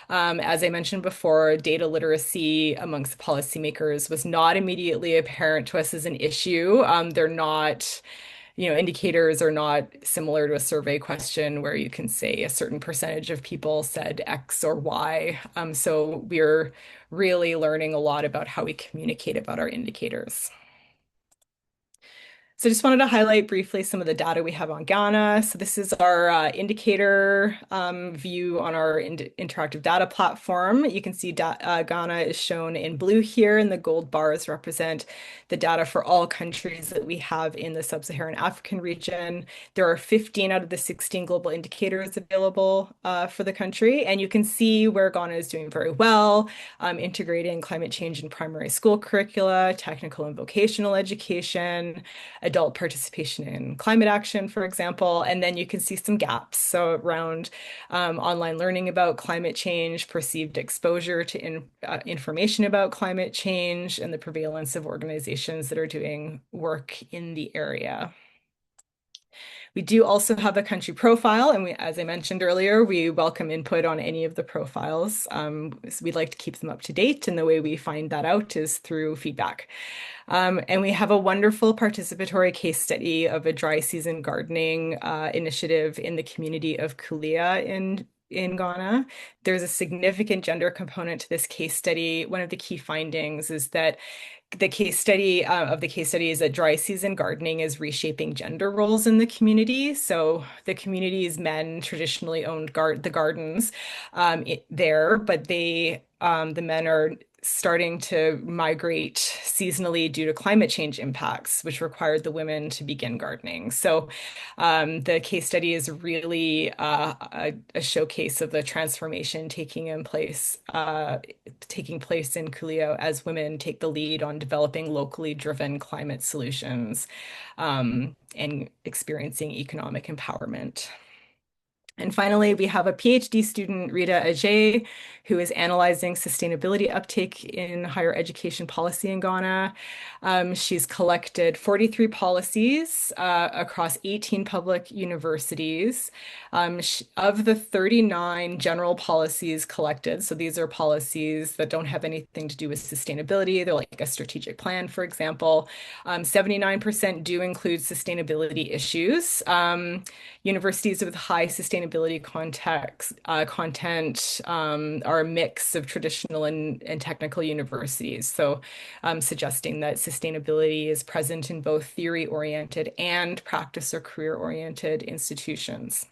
[SPEAKER 5] As I mentioned before, data literacy amongst policymakers was not immediately apparent to us as an issue. They're not, indicators are not similar to a survey question where you can say a certain percentage of people said X or Y. So we're really learning a lot about how we communicate about our indicators. So I just wanted to highlight briefly some of the data we have on Ghana. So this is our indicator view on our interactive data platform. You can see Ghana is shown in blue here, and the gold bars represent the data for all countries that we have in the sub-Saharan African region. There are 15 out of the 16 global indicators available for the country, and you can see where Ghana is doing very well, integrating climate change in primary school curricula, technical and vocational education, adult participation in climate action, for example, and then you can see some gaps. So around online learning about climate change, perceived exposure to information about climate change, and the prevalence of organizations that are doing work in the area. We do also have a country profile, and as I mentioned earlier, we welcome input on any of the profiles. So we'd like to keep them up to date, and the way we find that out is through feedback. And we have a wonderful participatory case study of a dry season gardening initiative in the community of Kulia in Ghana. There's a significant gender component to this case study. One of the key findings is that the case study is that dry season gardening is reshaping gender roles in the community. So the community's men traditionally owned the gardens there, but the men are starting to migrate seasonally due to climate change impacts, which required the women to begin gardening. So the case study is really a showcase of the transformation taking place in Kulia as women take the lead on developing locally driven climate solutions and experiencing economic empowerment. And finally, we have a PhD student, Rita Ajay, who is analyzing sustainability uptake in higher education policy in Ghana. She's collected 43 policies across 18 public universities. Of the 39 general policies collected, so these are policies that don't have anything to do with sustainability, they're like a strategic plan, for example. 79% do include sustainability issues. Universities with high sustainability content are a mix of traditional and technical universities. So suggesting that sustainability is present in both theory-oriented and practice or career-oriented institutions.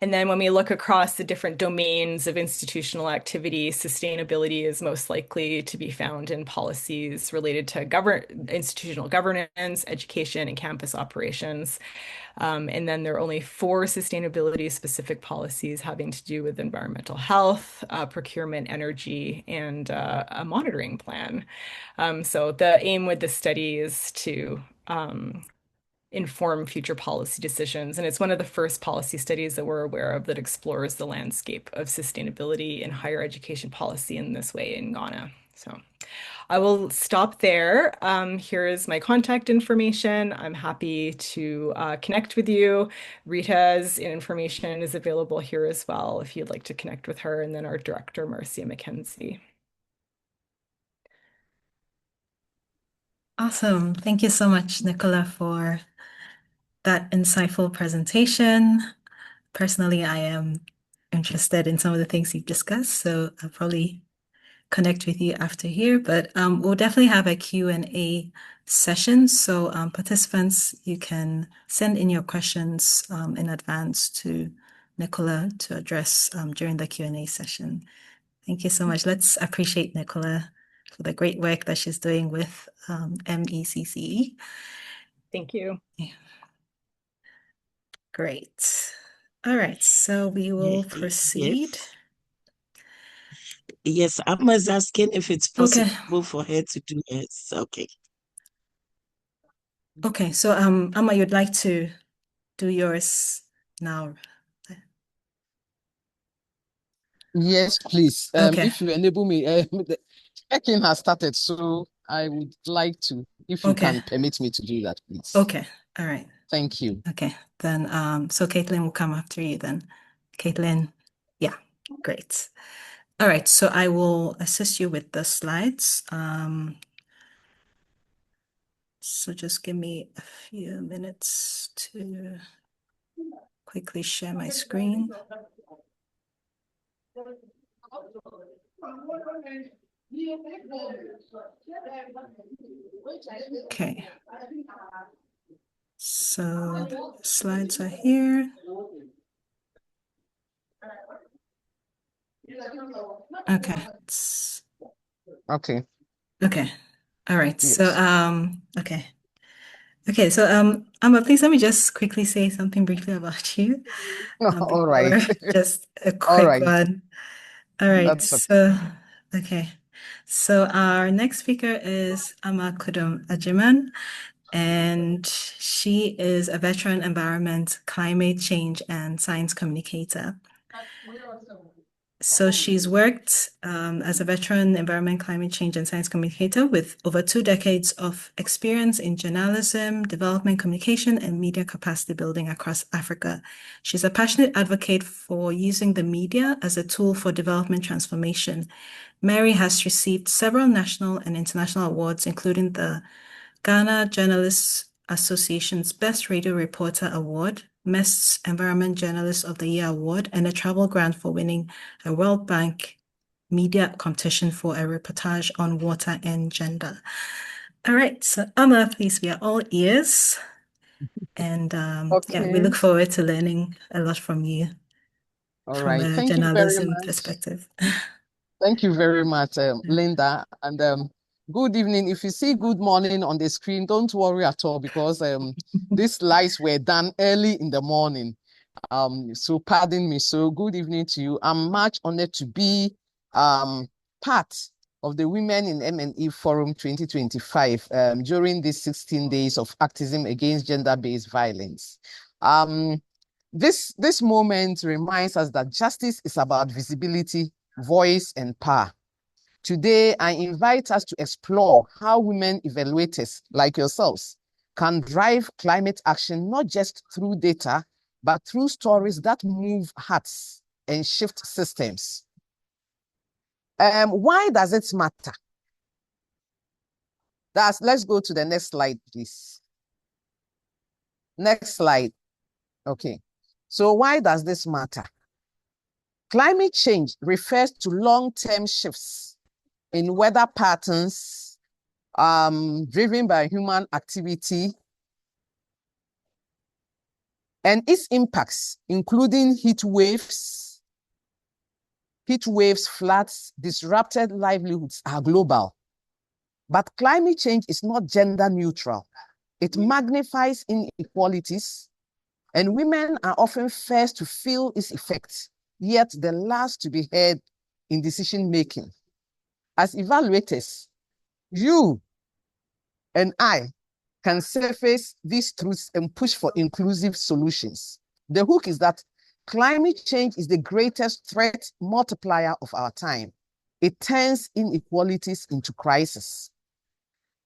[SPEAKER 5] And then when we look across the different domains of institutional activity, sustainability is most likely to be found in policies related to institutional governance, education, and campus operations. And then there are only 4 sustainability-specific policies having to do with environmental health, procurement, energy, and a monitoring plan. So the aim with this study is to inform future policy decisions. And it's one of the first policy studies that we're aware of that explores the landscape of sustainability in higher education policy in this way in Ghana. So I will stop there. Here is my contact information. I'm happy to connect with you. Rita's information is available here as well if you'd like to connect with her, and then our director, Marcia McKenzie.
[SPEAKER 1] Awesome. Thank you so much, Nicola, for that insightful presentation. Personally, I am interested in some of the things you've discussed, so I'll probably connect with you after here, but we'll definitely have a Q&A session. So participants, you can send in your questions in advance to Nicola to address during the Q&A session. Thank you so much. Let's appreciate Nicola for the great work that she's doing with MECCE.
[SPEAKER 5] Thank you.
[SPEAKER 1] Yeah. Great. All right, so we will proceed.
[SPEAKER 2] Yes, Amma's asking if it's
[SPEAKER 1] Okay.
[SPEAKER 2] possible for her to do this. Okay.
[SPEAKER 1] Okay, so Amma, you'd like to do yours now?
[SPEAKER 6] Yes, please.
[SPEAKER 1] Okay.
[SPEAKER 6] If you enable me, the check-in has started, so I would like to, if you
[SPEAKER 1] Okay.
[SPEAKER 6] can permit me to do that, please.
[SPEAKER 1] Okay. All right.
[SPEAKER 6] Thank you.
[SPEAKER 1] Okay. Then so Caitlin will come after you then. Caitlin, yeah, great. All right, so I will assist you with the slides. So just give me a few minutes to quickly share my screen. Okay. So slides are here. Okay.
[SPEAKER 6] Okay.
[SPEAKER 1] Okay. All right.
[SPEAKER 6] Yes.
[SPEAKER 1] So okay. Okay, so Amma, please let me just quickly say something briefly about you.
[SPEAKER 6] All right.
[SPEAKER 1] Just a
[SPEAKER 6] All
[SPEAKER 1] quick
[SPEAKER 6] right.
[SPEAKER 1] one. All right,
[SPEAKER 6] That's okay.
[SPEAKER 1] so okay. So our next speaker is Amma Kudum Ajiman, and she is a veteran environment, climate change, and science communicator. So she's worked as a veteran environment, climate change, and science communicator with over 2 decades of experience in journalism, development communication, and media capacity building across Africa. She's a passionate advocate for using the media as a tool for development transformation. Mary has received several national and international awards, including the Ghana Journalists Association's Best Radio Reporter Award, MECCE's Environment Journalist of the Year Award, and a travel grant for winning a World Bank media competition for a reportage on water and gender. All right, so Amma, please, we are all ears. And yeah, we look forward to learning a lot from you
[SPEAKER 6] All
[SPEAKER 1] from
[SPEAKER 6] right.
[SPEAKER 1] a
[SPEAKER 6] Thank you very
[SPEAKER 1] journalism
[SPEAKER 6] much.
[SPEAKER 1] perspective.
[SPEAKER 6] Thank you very much, Linda. And good evening. If you see good morning on the screen, don't worry at all because these slides were done early in the morning. So pardon me. So good evening to you. I'm much honored to be part of the Women in M&E Forum 2025 during these 16 days of activism against gender-based violence. This moment reminds us that justice is about visibility, voice, and power. Today, I invite us to explore how women evaluators like yourselves can drive climate action not just through data, but through stories that move hearts and shift systems. Why does it matter? Let's go to the next slide, please. Next slide. Okay. So why does this matter? Climate change refers to long-term shifts in weather patterns driven by human activity and its impacts, including heat waves, floods, disrupted livelihoods are global. But climate change is not gender neutral. It magnifies inequalities, and women are often first to feel its effects, yet the last to be heard in decision making. As evaluators, you and I can surface these truths and push for inclusive solutions. The hook is that climate change is the greatest threat multiplier of our time. It turns inequalities into crisis.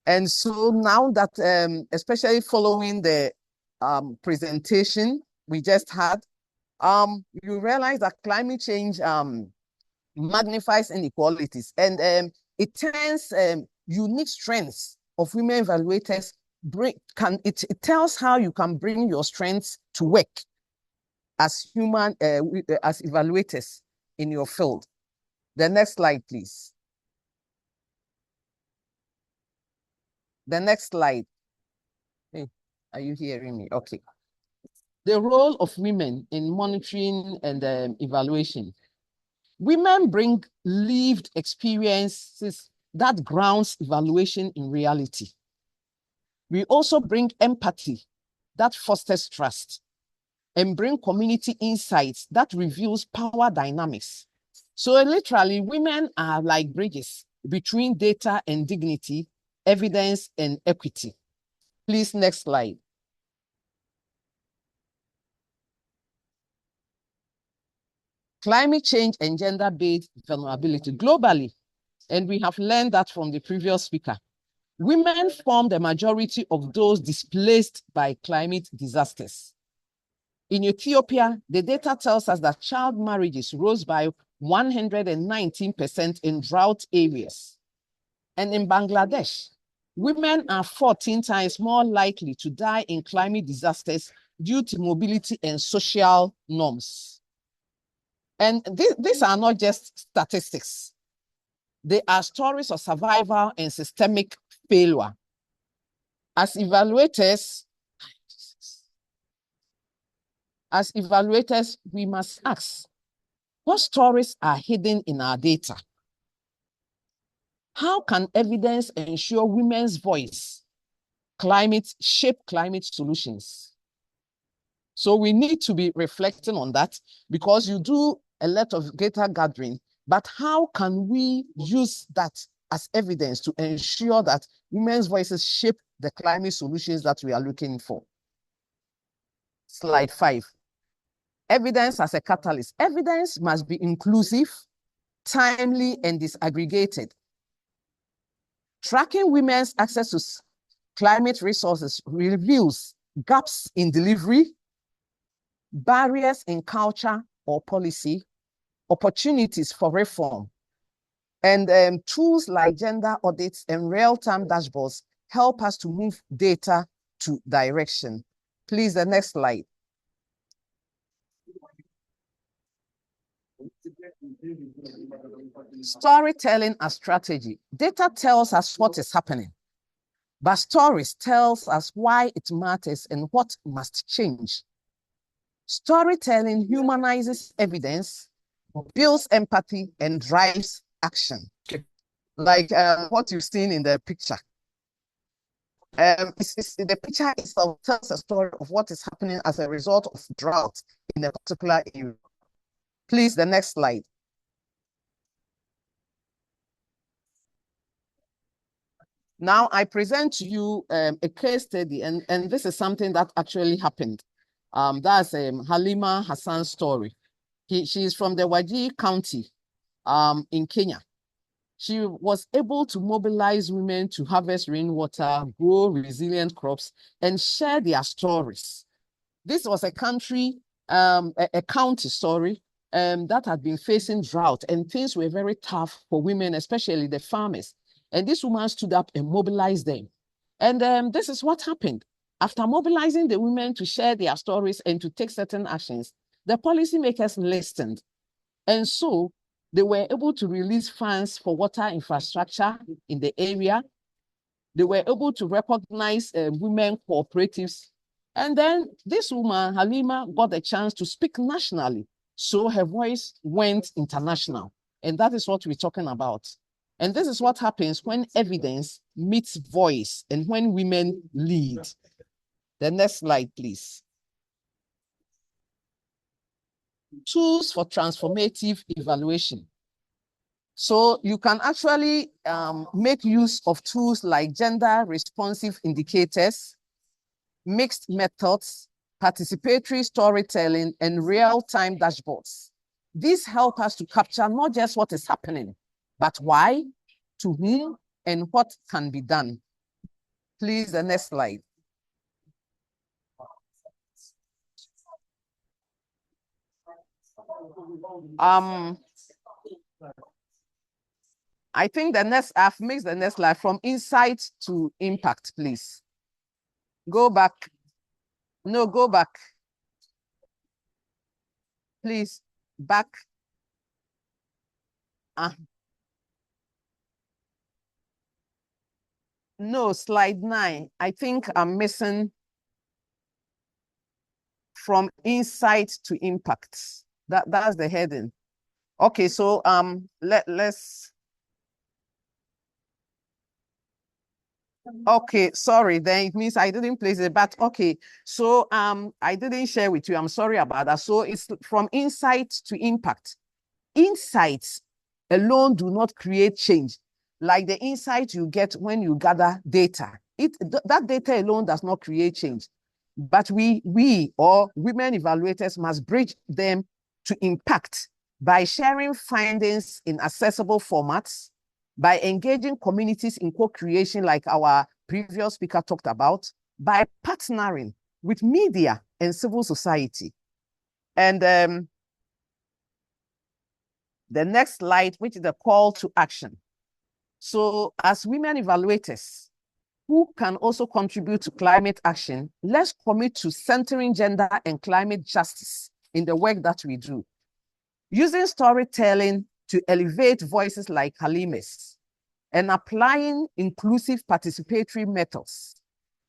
[SPEAKER 6] And so now that, especially following the presentation we just had, you realize that climate change magnifies inequalities, and it turns unique strengths of women evaluators. It tells how you can bring your strengths to work as as evaluators in your field. The next slide, please. The next slide. Hey, are you hearing me? Okay. The role of women in monitoring and evaluation. Women bring lived experiences that grounds evaluation in reality. We also bring empathy that fosters trust and bring community insights that reveals power dynamics. So literally, women are like bridges between data and dignity, evidence and equity. Please, next slide. Climate change and gender-based vulnerability globally, and we have learned that from the previous speaker. Women form the majority of those displaced by climate disasters. In Ethiopia, the data tells us that child marriages rose by 119% in drought areas. And in Bangladesh, women are 14 times more likely to die in climate disasters due to mobility and social norms. And these are not just statistics. They are stories of survival and systemic failure. As evaluators, we must ask, what stories are hidden in our data? How can evidence ensure women's voice shape climate solutions? So we need to be reflecting on that, because you do a lot of data gathering, but how can we use that as evidence to ensure that women's voices shape the climate solutions that we are looking for? Slide 5. Evidence as a catalyst. Evidence must be inclusive, timely, and disaggregated. Tracking women's access to climate resources reveals gaps in delivery, barriers in culture or policy, opportunities for reform. And tools like gender audits and real-time dashboards help us to move data to direction. Please, the next slide. Storytelling as strategy. Data tells us what is happening, but stories tells us why it matters and what must change. Storytelling humanizes evidence, builds empathy, and drives action. Like what you've seen in the picture. The picture itself tells a story of what is happening as a result of drought in a particular area. Please, the next slide. Now I present to you a case study, and this is something that actually happened. That's Halima Hassan's story. She is from the Wajir County in Kenya. She was able to mobilize women to harvest rainwater, grow resilient crops, and share their stories. This was a county story that had been facing drought, and things were very tough for women, especially the farmers. And this woman stood up and mobilized them. And this is what happened. After mobilizing the women to share their stories and to take certain actions, the policymakers listened. And so they were able to release funds for water infrastructure in the area. They were able to recognize women cooperatives. And then this woman, Halima, got a chance to speak nationally. So her voice went international. And that is what we're talking about. And this is what happens when evidence meets voice and when women lead. The next slide, please. Tools for transformative evaluation. So you can actually make use of tools like gender responsive indicators, mixed methods, participatory storytelling, and real-time dashboards. These help us to capture not just what is happening, but why, to whom, and what can be done. Please, the next slide. I think I've mixed the next slide from insight to impact, please. Go back. No, go back. Please, back. No, slide 9. I think I'm missing from insight to impact. That's the heading. Okay, so let's. Okay, sorry, then it means I didn't place it, but okay. So I didn't share with you. I'm sorry about that. So it's from insight to impact. Insights alone do not create change. Like the insight you get when you gather data. That data alone does not create change. But we or women evaluators must bridge them to impact by sharing findings in accessible formats, by engaging communities in co-creation like our previous speaker talked about, by partnering with media and civil society. And the next slide, which is the call to action. So as women evaluators who can also contribute to climate action, let's commit to centering gender and climate justice in the work that we do. Using storytelling to elevate voices like Halime's and applying inclusive participatory methods.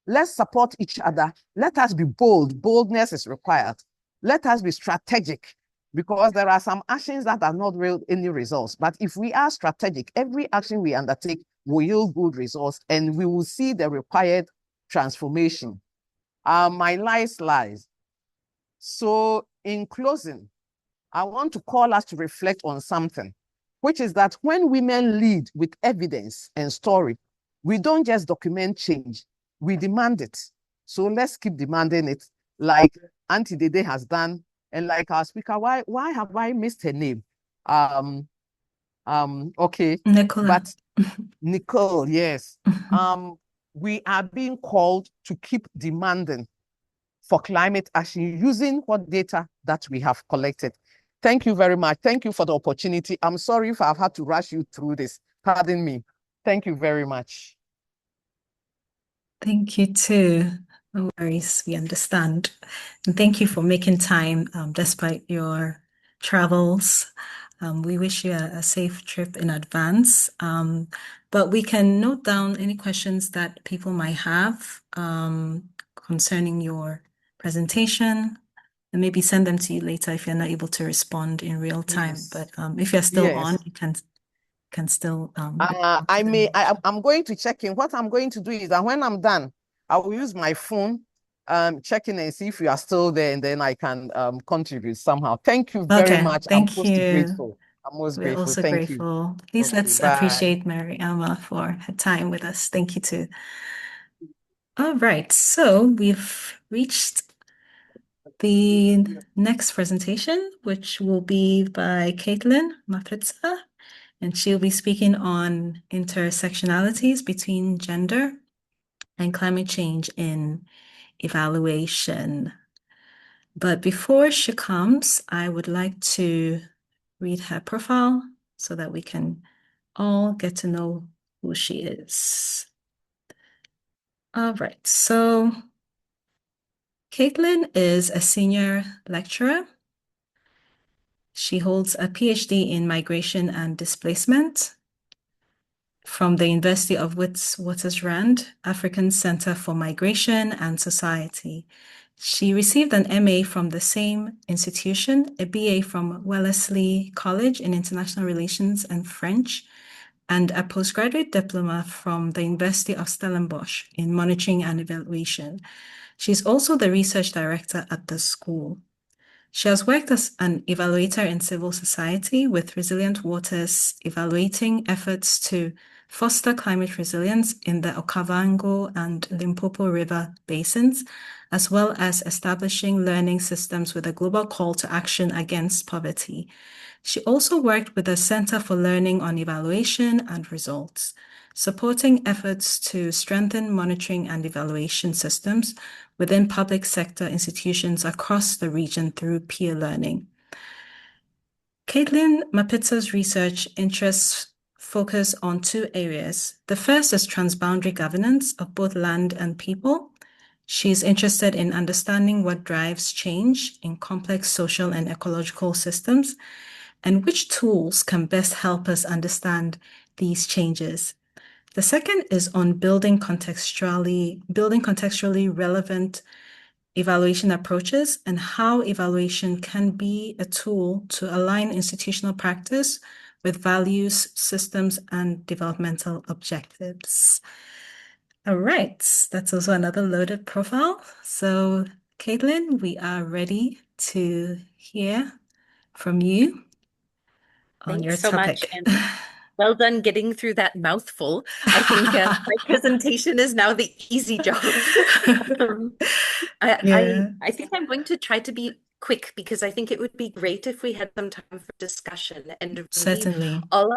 [SPEAKER 6] Let's support each other. Let us be bold. Boldness is required. Let us be strategic, because there are some actions that are not real any results. But if we are strategic, every action we undertake will yield good results, and we will see the required transformation. My last slide. So in closing, I want to call us to reflect on something, which is that when women lead with evidence and story, we don't just document change, we demand it. So let's keep demanding it, like Auntie Dede has done, and like our speaker. Why have I missed her name? Okay,
[SPEAKER 1] Nicola.
[SPEAKER 6] but Nicole, yes. We are being called to keep demanding for climate action using what data that we have collected. Thank you very much. Thank you for the opportunity. I'm sorry if I've had to rush you through this. Pardon me. Thank you very much.
[SPEAKER 1] Thank you too. No worries, we understand. And thank you for making time despite your travels. We wish you a safe trip in advance. But we can note down any questions that people might have concerning your presentation, and maybe send them to you later if you're not able to respond in real time.
[SPEAKER 6] Yes.
[SPEAKER 1] But if you're still
[SPEAKER 6] Yes.
[SPEAKER 1] on, you can still
[SPEAKER 6] I'm going to check in. What I'm going to do is that when I'm done, I will use my phone, check in and see if you are still there, and then I can contribute somehow. Thank you very much.
[SPEAKER 1] Thank
[SPEAKER 6] I'm most
[SPEAKER 1] you.
[SPEAKER 6] grateful. I'm most
[SPEAKER 1] We're
[SPEAKER 6] grateful.
[SPEAKER 1] also
[SPEAKER 6] Thank
[SPEAKER 1] grateful.
[SPEAKER 6] you.
[SPEAKER 1] Please
[SPEAKER 6] Okay,
[SPEAKER 1] let's
[SPEAKER 6] bye.
[SPEAKER 1] appreciate Mary Alma for her time with us. Thank you too. All right, so we've reached the next presentation, which will be by Blaser Mapitsa, and she'll be speaking on intersectionalities between gender and climate change in evaluation. But before she comes, I would like to read her profile so that we can all get to know who she is. All right, so Caitlin is a senior lecturer. She holds a PhD in migration and displacement from the University of Wits African Center for Migration and Society. She received an MA from the same institution, a BA from Wellesley College in International Relations and French, and a postgraduate diploma from the University of Stellenbosch in monitoring and evaluation. She's also the research director at the school. She has worked as an evaluator in civil society with Resilient Waters, evaluating efforts to foster climate resilience in the Okavango and Limpopo River basins, as well as establishing learning systems with a global call to action against poverty. She also worked with the Center for Learning on Evaluation and Results, supporting efforts to strengthen monitoring and evaluation systems within public sector institutions across the region through peer learning. Blaser Mapitsa's research interests focus on two areas. The first is transboundary governance of both land and people. She's interested in understanding what drives change in complex social and ecological systems, and which tools can best help us understand these changes. The second is on building contextually relevant evaluation approaches and how evaluation can be a tool to align institutional practice with values, systems, and developmental objectives. All right, that's also another loaded profile. So, Caitlin, we are ready to hear from you on your
[SPEAKER 7] Thanks so much,
[SPEAKER 1] topic.
[SPEAKER 7] and well done getting through that mouthful. I think my presentation is now the easy job.
[SPEAKER 1] Yeah.
[SPEAKER 7] I think I'm going to try to be quick because I think it would be great if we had some time for discussion. And really,
[SPEAKER 1] Certainly.
[SPEAKER 7] all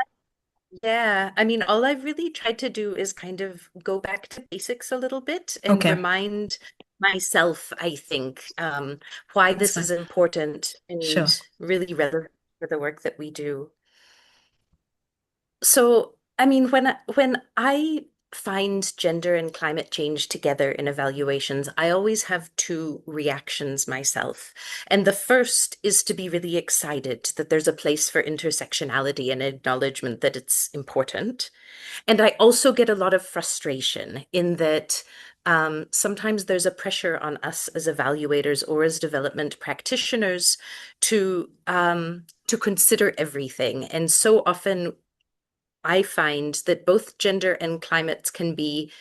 [SPEAKER 7] I've really tried to do is kind of go back to basics a little bit and
[SPEAKER 1] Okay.
[SPEAKER 7] remind myself, I think, why
[SPEAKER 1] That's
[SPEAKER 7] this is important
[SPEAKER 1] Sure.
[SPEAKER 7] and really relevant for the work that we do. So, I mean, when I find gender and climate change together in evaluations, I always have two reactions myself. And the first is to be really excited that there's a place for intersectionality and acknowledgement that it's important. And I also get a lot of frustration in that sometimes there's a pressure on us as evaluators or as development practitioners to consider everything. And so often I find that both gender and climates can be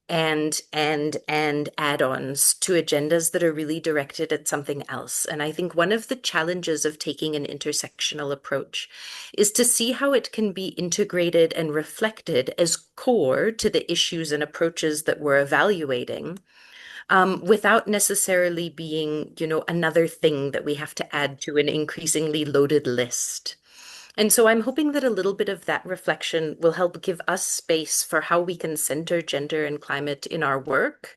[SPEAKER 7] and add-ons to agendas that are really directed at something else. And I think one of the challenges of taking an intersectional approach is to see how it can be integrated and reflected as core to the issues and approaches that we're evaluating, without necessarily being, another thing that we have to add to an increasingly loaded list. And so I'm hoping that a little bit of that reflection will help give us space for how we can center gender and climate in our work,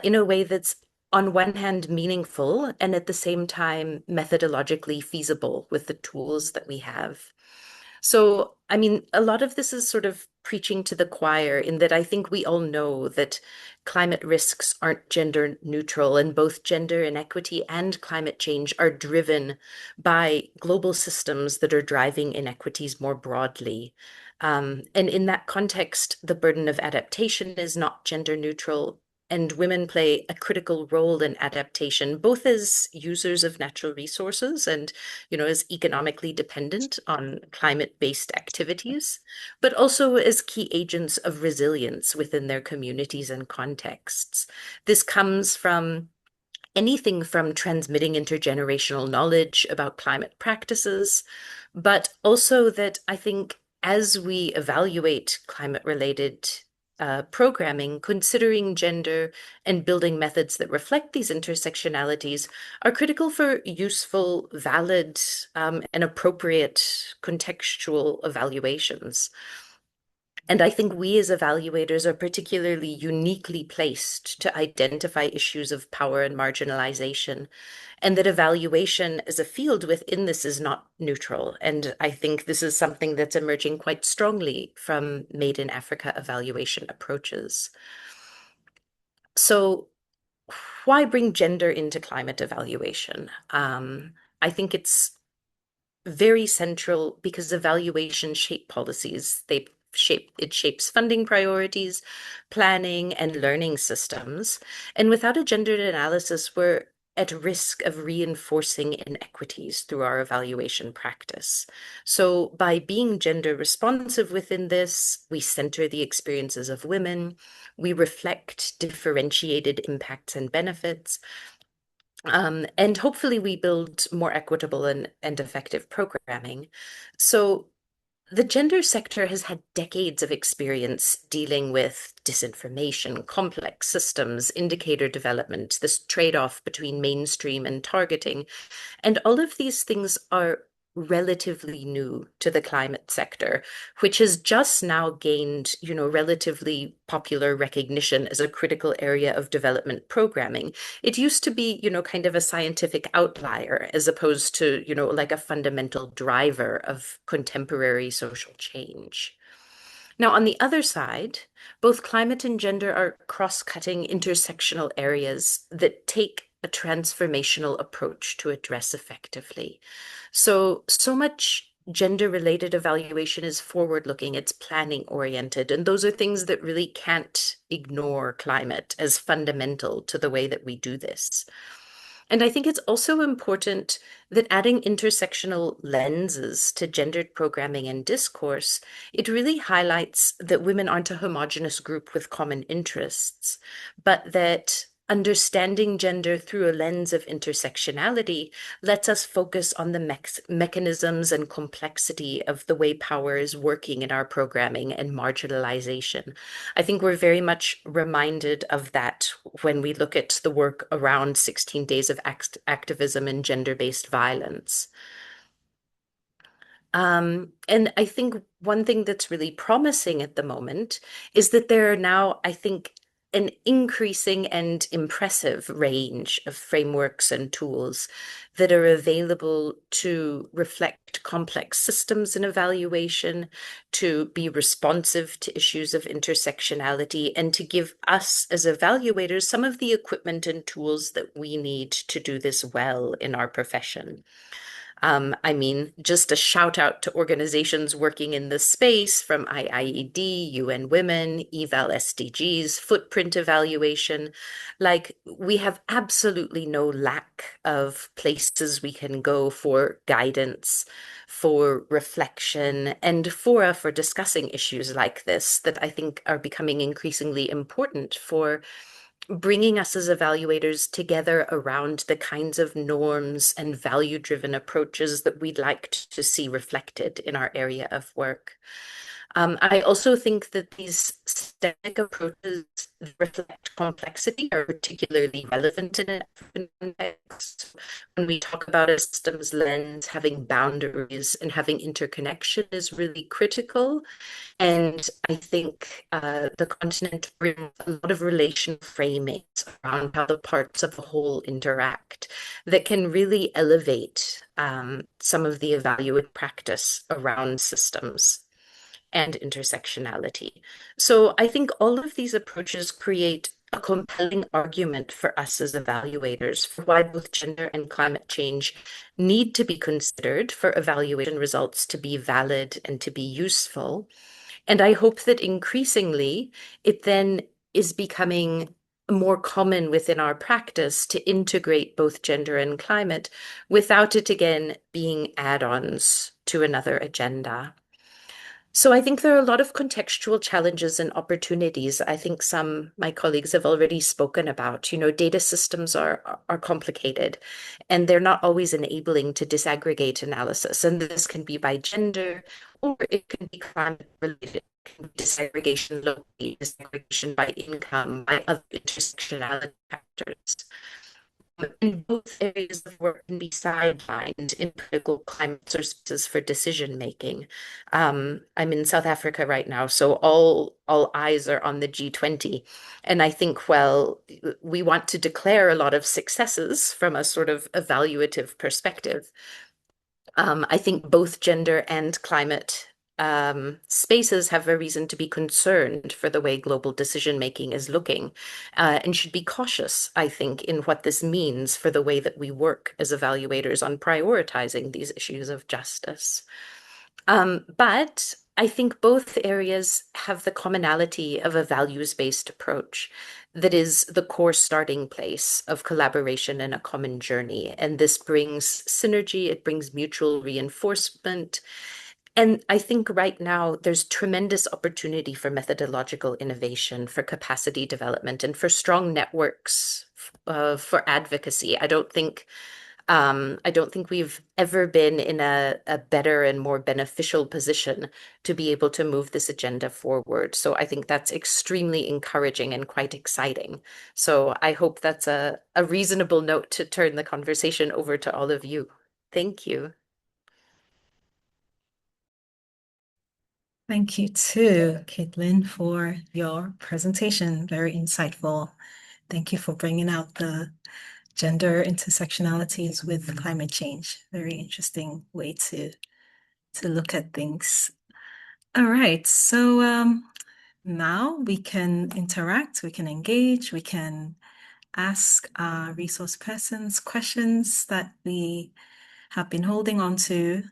[SPEAKER 7] in a way that's on one hand meaningful and at the same time methodologically feasible with the tools that we have. So, I mean, a lot of this is sort of preaching to the choir in that I think we all know that climate risks aren't gender neutral, and both gender inequity and climate change are driven by global systems that are driving inequities more broadly. And in that context, the burden of adaptation is not gender neutral, and women play a critical role in adaptation, both as users of natural resources and, as economically dependent on climate-based activities, but also as key agents of resilience within their communities and contexts. This comes from anything from transmitting intergenerational knowledge about climate practices, but also that I think as we evaluate climate-related programming, considering gender and building methods that reflect these intersectionalities are critical for useful, valid, and appropriate contextual evaluations. And I think we as evaluators are particularly uniquely placed to identify issues of power and marginalization, and that evaluation as a field within this is not neutral. And I think this is something that's emerging quite strongly from Made in Africa evaluation approaches. So why bring gender into climate evaluation? I think it's very central because evaluation shape policies. It shapes funding priorities, planning, and learning systems. And without a gendered analysis, we're at risk of reinforcing inequities through our evaluation practice. So by being gender responsive within this, we center the experiences of women, we reflect differentiated impacts and benefits, and hopefully we build more equitable and effective programming. So the gender sector has had decades of experience dealing with disinformation, complex systems, indicator development, this trade-off between mainstream and targeting. And all of these things are relatively new to the climate sector, which has just now gained, relatively popular recognition as a critical area of development programming. It used to be, kind of a scientific outlier as opposed to, like a fundamental driver of contemporary social change. Now, on the other side, both climate and gender are cross-cutting intersectional areas that take a transformational approach to address effectively. So much gender-related evaluation is forward-looking, it's planning-oriented, and those are things that really can't ignore climate as fundamental to the way that we do this. And I think it's also important that adding intersectional lenses to gendered programming and discourse, it really highlights that women aren't a homogenous group with common interests, but that understanding gender through a lens of intersectionality lets us focus on the mechanisms and complexity of the way power is working in our programming and marginalization. I think we're very much reminded of that when we look at the work around 16 Days of Activism and Gender-Based Violence. And I think one thing that's really promising at the moment is that there are now, I think, an increasing and impressive range of frameworks and tools that are available to reflect complex systems in evaluation, to be responsive to issues of intersectionality, and to give us as evaluators some of the equipment and tools that we need to do this well in our profession. I mean, just a shout out to organizations working in this space, from IIED, UN Women, Eval SDGs, footprint evaluation. Like, we have absolutely no lack of places we can go for guidance, for reflection, and for discussing issues like this that I think are becoming increasingly important for bringing us as evaluators together around the kinds of norms and value-driven approaches that we'd like to see reflected in our area of work. I also think that these systemic approaches that reflect complexity are particularly relevant in an African context. When we talk about a systems lens, having boundaries and having interconnection is really critical. And I think the continent brings a lot of relation framings around how the parts of the whole interact that can really elevate some of the evaluative practice around systems and intersectionality. So I think all of these approaches create a compelling argument for us as evaluators for why both gender and climate change need to be considered for evaluation results to be valid and to be useful. And I hope that increasingly it then is becoming more common within our practice to integrate both gender and climate without it again being add-ons to another agenda. So I think there are a lot of contextual challenges and opportunities. I think my colleagues have already spoken about. You know, data systems are complicated, and they're not always enabling to disaggregate analysis. And this can be by gender, or it can be climate related. Disaggregation locally, disaggregation by income, by other intersectionality factors. And both areas of work can be sidelined in critical climate sources for decision making. I'm in South Africa right now, so all eyes are on the G20. And I think, well, we want to declare a lot of successes from a sort of evaluative perspective. I think both gender and climate spaces have a reason to be concerned for the way global decision making is looking, and should be cautious, I think, in what this means for the way that we work as evaluators on prioritizing these issues of justice. But I think both areas have the commonality of a values-based approach that is the core starting place of collaboration and a common journey. And this brings synergy, it brings mutual reinforcement. And I think right now there's tremendous opportunity for methodological innovation, for capacity development, and for strong networks for advocacy. I don't think we've ever been in a better and more beneficial position to be able to move this agenda forward. So I think that's extremely encouraging and quite exciting. So I hope that's a reasonable note to turn the conversation over to all of you. Thank you.
[SPEAKER 1] Thank you too, Caitlin, for your presentation. Very insightful. Thank you for bringing out the gender intersectionalities with climate change. Very interesting way to look at things. All right, so now we can interact, we can engage, we can ask our resource persons questions that we have been holding on to.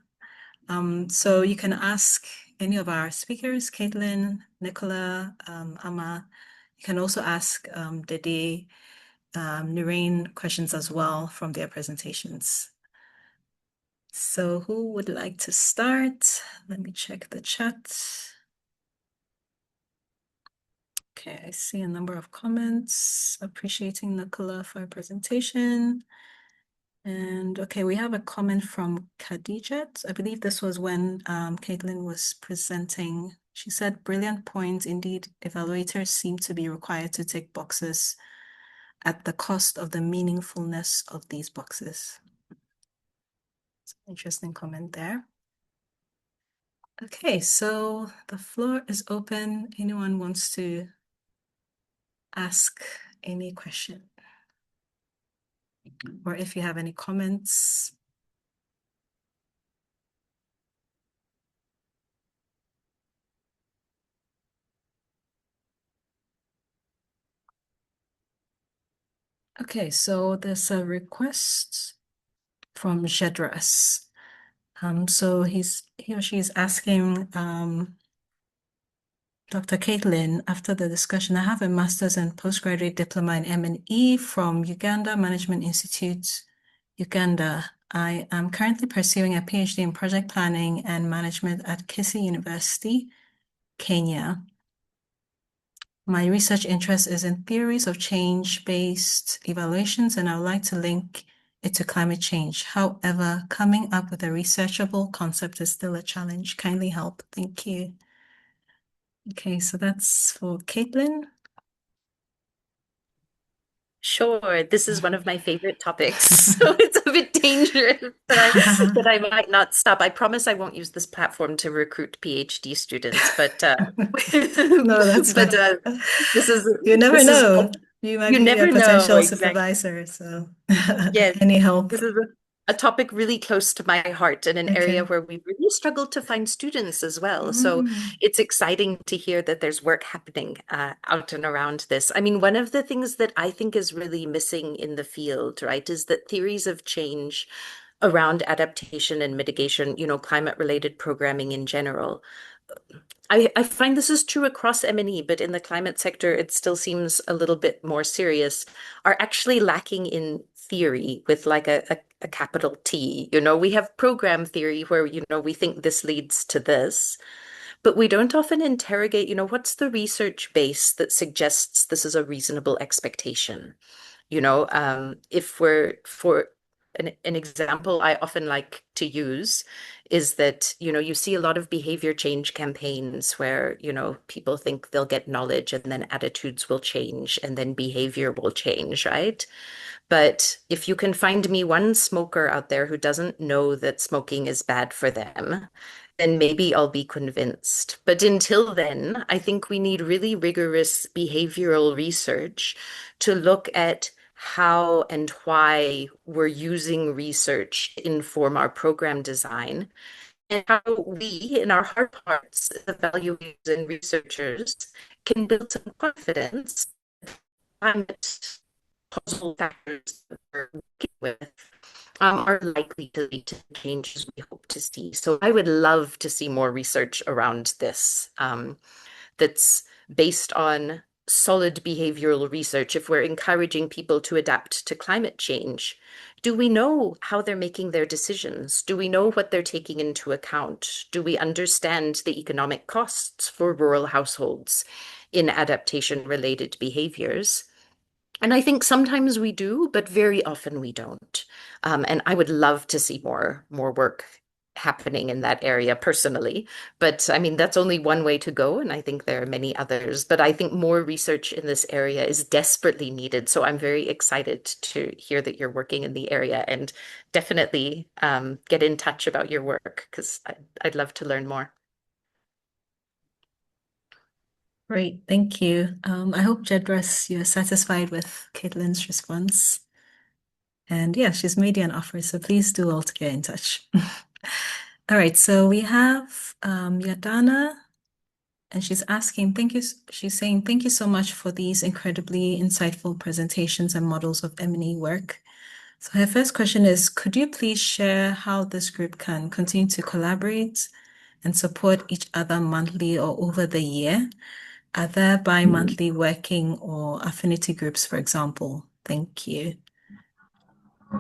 [SPEAKER 1] So you can ask any of our speakers, Caitlin, Nicola, Amma. You can also ask Dede, Nurain questions as well from their presentations. So who would like to start? Let me check the chat. Okay, I see a number of comments appreciating Nicola for her presentation. And okay, we have a comment from Khadijat. I believe this was when Caitlin was presenting. She said, brilliant point. Indeed, evaluators seem to be required to tick boxes at the cost of the meaningfulness of these boxes. It's an interesting comment there. Okay, so the floor is open. Anyone wants to ask any question, or if you have any comments. Okay, so there's a request from Jedras. So he or she is asking Dr. Caitlin, after the discussion, I have a master's and postgraduate diploma in M&E from Uganda Management Institute, Uganda. I am currently pursuing a PhD in project planning and management at Kisii University, Kenya. My research interest is in theories of change-based evaluations, and I would like to link it to climate change. However, coming up with a researchable concept is still a challenge. Kindly help. Thank you. Okay, so that's for Caitlin.
[SPEAKER 7] Sure, this is one of my favorite topics, so it's a bit dangerous that I might not stop. I promise I won't use this platform to recruit PhD students, but
[SPEAKER 1] No, that's
[SPEAKER 7] but
[SPEAKER 1] fine.
[SPEAKER 7] this is
[SPEAKER 1] You never
[SPEAKER 7] this is
[SPEAKER 1] know. You might
[SPEAKER 7] you
[SPEAKER 1] be a
[SPEAKER 7] never know
[SPEAKER 1] potential
[SPEAKER 7] exactly.
[SPEAKER 1] supervisor, so
[SPEAKER 7] Yes,
[SPEAKER 1] any help.
[SPEAKER 7] this is a topic really close to my heart and an area
[SPEAKER 1] Okay.
[SPEAKER 7] where we really struggled to find students as well. So
[SPEAKER 1] Mm.
[SPEAKER 7] it's exciting to hear that there's work happening out and around this. I mean, one of the things that I think is really missing in the field, right, is that theories of change around adaptation and mitigation, climate-related programming in general. I find this is true across M&E, but in the climate sector, it still seems a little bit more serious, are actually lacking in theory with like a capital T. We have program theory where, we think this leads to this, but we don't often interrogate, what's the research base that suggests this is a reasonable expectation? If we're for an example I often like to use is that, you see a lot of behavior change campaigns where, people think they'll get knowledge and then attitudes will change and then behavior will change, right? But if you can find me one smoker out there who doesn't know that smoking is bad for them, then maybe I'll be convinced. But until then, I think we need really rigorous behavioral research to look at how and why we're using research to inform our program design, and how we, in our heart of hearts, as evaluators and researchers, can build some confidence climate causal factors that we're working with are likely to lead to the changes we hope to see. So I would love to see more research around this that's based on solid behavioral research. If we're encouraging people to adapt to climate change, do we know how they're making their decisions? Do we know what they're taking into account? Do we understand the economic costs for rural households in adaptation-related behaviors? And I think sometimes we do, but very often we don't. And I would love to see more work happening in that area personally. But I mean, that's only one way to go, and I think there are many others. But I think more research in this area is desperately needed. So I'm very excited to hear that you're working in the area, and definitely get in touch about your work because I'd love to learn more.
[SPEAKER 1] Great, thank you. I hope, Jedras, you're satisfied with Caitlin's response. And yeah, she's made you an offer, so please do all to get in touch. All right, so we have Yadana, and she's asking, she's saying, thank you so much for these incredibly insightful presentations and models of M&E work. So her first question is, could you please share how this group can continue to collaborate and support each other monthly or over the year? Are there bi-monthly working or affinity groups, for example? Thank you.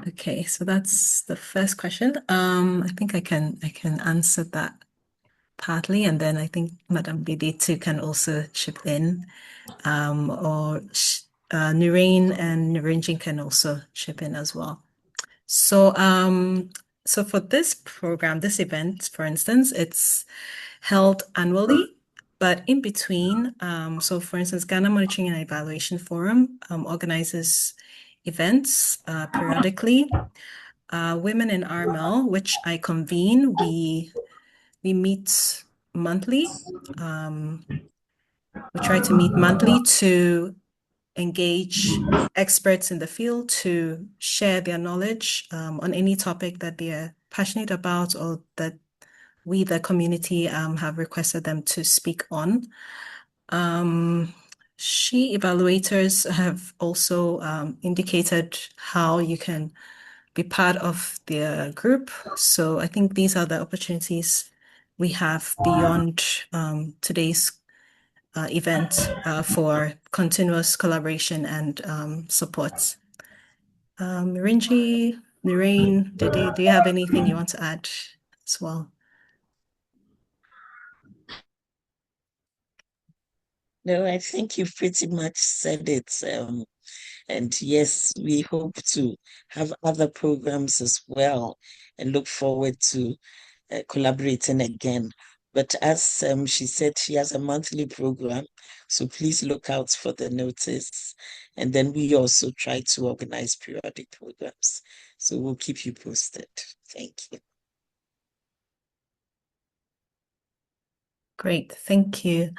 [SPEAKER 1] Okay, so that's the first question. I think I can answer that partly, and then I think Madam Dede too can also chip in, or Nurain and Nurain can also chip in as well. So, so for this program, this event, for instance, it's held annually, but in between, so for instance, Ghana Monitoring and Evaluation Forum organizes events periodically. Women in RMEL, which I convene, we meet monthly. We try to meet monthly to engage experts in the field to share their knowledge on any topic that they're passionate about or that we, the community, have requested them to speak on. SHEvaluators have also indicated how you can be part of their group. So I think these are the opportunities we have beyond today's event for continuous collaboration and support. Nurain, Dede, do you have anything you want to add as well?
[SPEAKER 2] No, I think you've pretty much said it. And yes, we hope to have other programs as well and look forward to collaborating again. But as she said, she has a monthly program, so please look out for the notice. And then we also try to organize periodic programs. So we'll keep you posted. Thank you.
[SPEAKER 1] Great, thank you.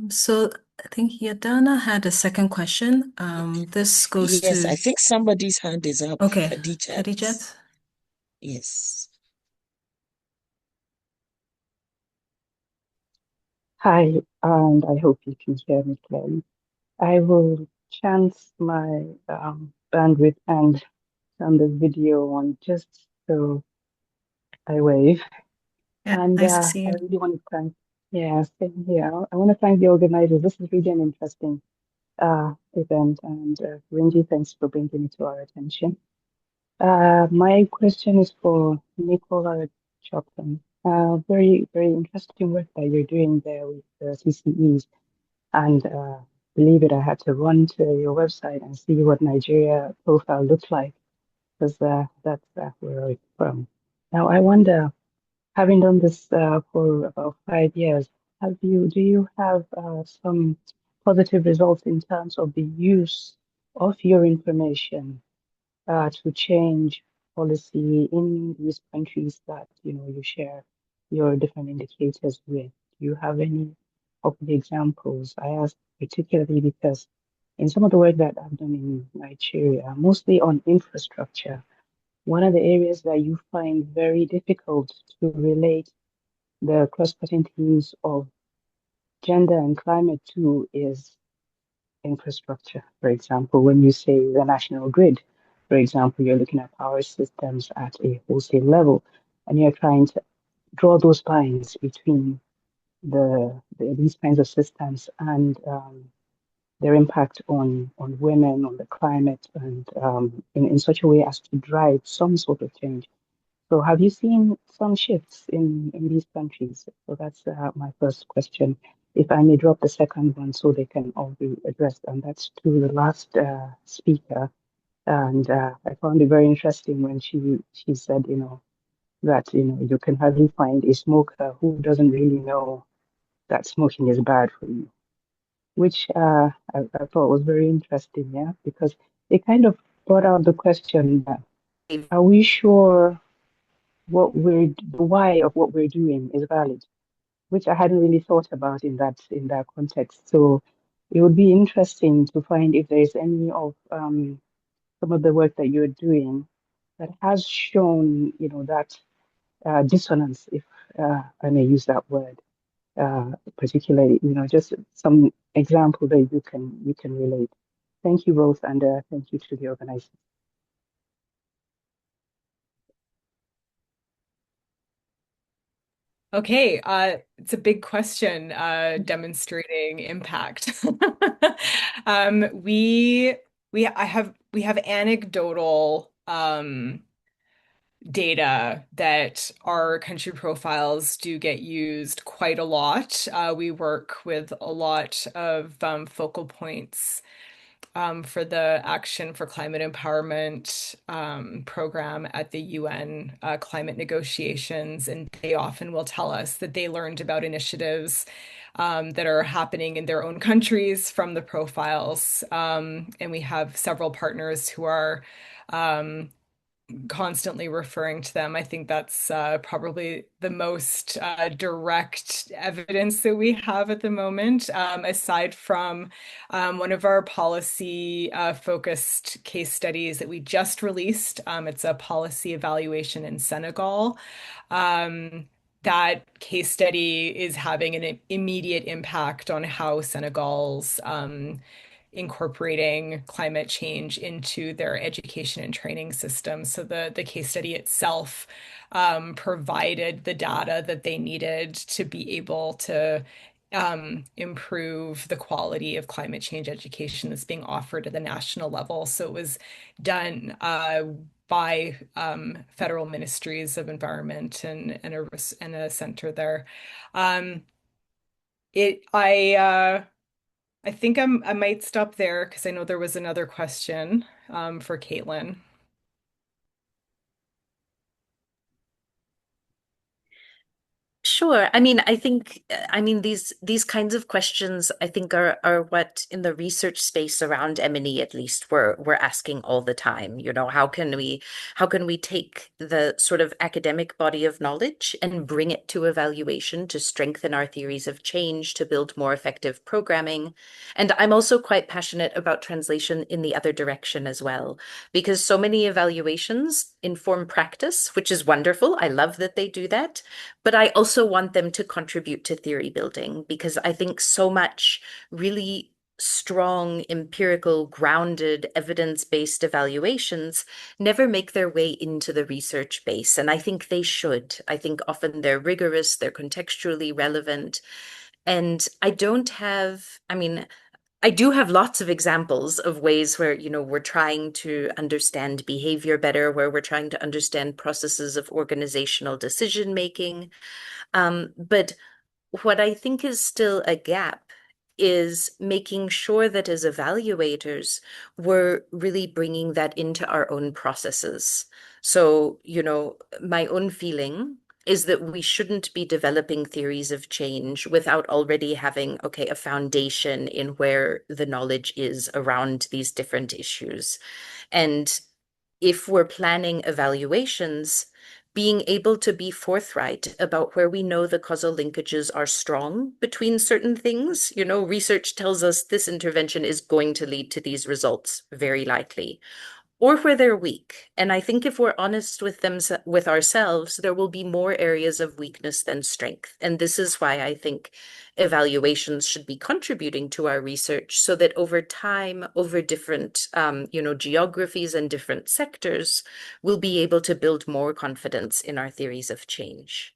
[SPEAKER 1] So I think Yadana had a second question. This goes
[SPEAKER 2] Yes,
[SPEAKER 1] to...
[SPEAKER 2] I think somebody's hand is up.
[SPEAKER 1] Okay,
[SPEAKER 2] Khadijat.
[SPEAKER 1] Khadijat.
[SPEAKER 2] Yes.
[SPEAKER 8] Hi, and I hope you can hear me clearly. I will chance my bandwidth and turn the video on just so I wave.
[SPEAKER 1] Yeah,
[SPEAKER 8] And
[SPEAKER 1] nice to see
[SPEAKER 8] I
[SPEAKER 1] you.
[SPEAKER 8] really want to thank, yeah, same here. I want to thank the organizers. This is really an interesting event, and Renji, thanks for bringing it to our attention. My question is for Nicola Chopin. Very, very interesting work that you're doing there with the CCEs. And believe it, I had to run to your website and see what Nigeria profile looks like, because that's where I'm from. Now, I wonder, having done this for about 5 years, do you have some positive results in terms of the use of your information to change policy in these countries that you share your different indicators with? Do you have any of the examples? I ask particularly because in some of the work that I've done in Nigeria, mostly on infrastructure, one of the areas that you find very difficult to relate the cross-cutting themes of gender and climate to is infrastructure. For example, when you say the national grid, for example, you're looking at power systems at a wholesale level, and you're trying to draw those lines between these kinds of systems and their impact on women, on the climate, and in such a way as to drive some sort of change. So have you seen some shifts in these countries? So that's my first question. If I may drop the second one so they can all be addressed, and that's to the last speaker. And I found it very interesting when she said, that, you can hardly find a smoker who doesn't really know that smoking is bad for you, which I thought was very interesting, yeah, because it kind of brought out the question that, are we sure the why of what we're doing is valid, which I hadn't really thought about in that context. So it would be interesting to find if there's any of some of the work that you're doing that has shown, that dissonance, if I may use that word, particularly, just some example that you can relate. Thank you both, and thank you to the organizers.
[SPEAKER 5] Okay, it's a big question, demonstrating impact. We have anecdotal data that our country profiles do get used quite a lot. We work with a lot of focal points for the Action for Climate Empowerment program at the UN climate negotiations, and they often will tell us that they learned about initiatives that are happening in their own countries from the profiles. And we have several partners who are constantly referring to them. I think that's probably the most direct evidence that we have at the moment, aside from one of our policy focused case studies that we just released. It's a policy evaluation in Senegal. That case study is having an immediate impact on how Senegal's incorporating climate change into their education and training system. So the case study itself provided the data that they needed to be able to improve the quality of climate change education that's being offered at the national level. So it was done by federal ministries of environment and a center there. It I think I might stop there because I know there was another question for Caitlin.
[SPEAKER 7] Sure. I think, these kinds of questions, I think, are what in the research space around M&E, at least, we're asking all the time. How can we take the sort of academic body of knowledge and bring it to evaluation to strengthen our theories of change, to build more effective programming? And I'm also quite passionate about translation in the other direction as well, because so many evaluations inform practice, which is wonderful. I love that they do that. But I also want them to contribute to theory building, because I think so much really strong, empirical, grounded, evidence-based evaluations never make their way into the research base. And I think they should. I think often they're rigorous, they're contextually relevant. And I do have lots of examples of ways where, we're trying to understand behavior better, where we're trying to understand processes of organizational decision making. But what I think is still a gap is making sure that as evaluators, we're really bringing that into our own processes. So, my own feeling is that we shouldn't be developing theories of change without already having, a foundation in where the knowledge is around these different issues. And if we're planning evaluations, being able to be forthright about where we know the causal linkages are strong between certain things. Research tells us this intervention is going to lead to these results, very likely, or where they're weak. And I think if we're honest with ourselves, there will be more areas of weakness than strength. And this is why I think evaluations should be contributing to our research, so that over time, over different, geographies and different sectors, we'll be able to build more confidence in our theories of change.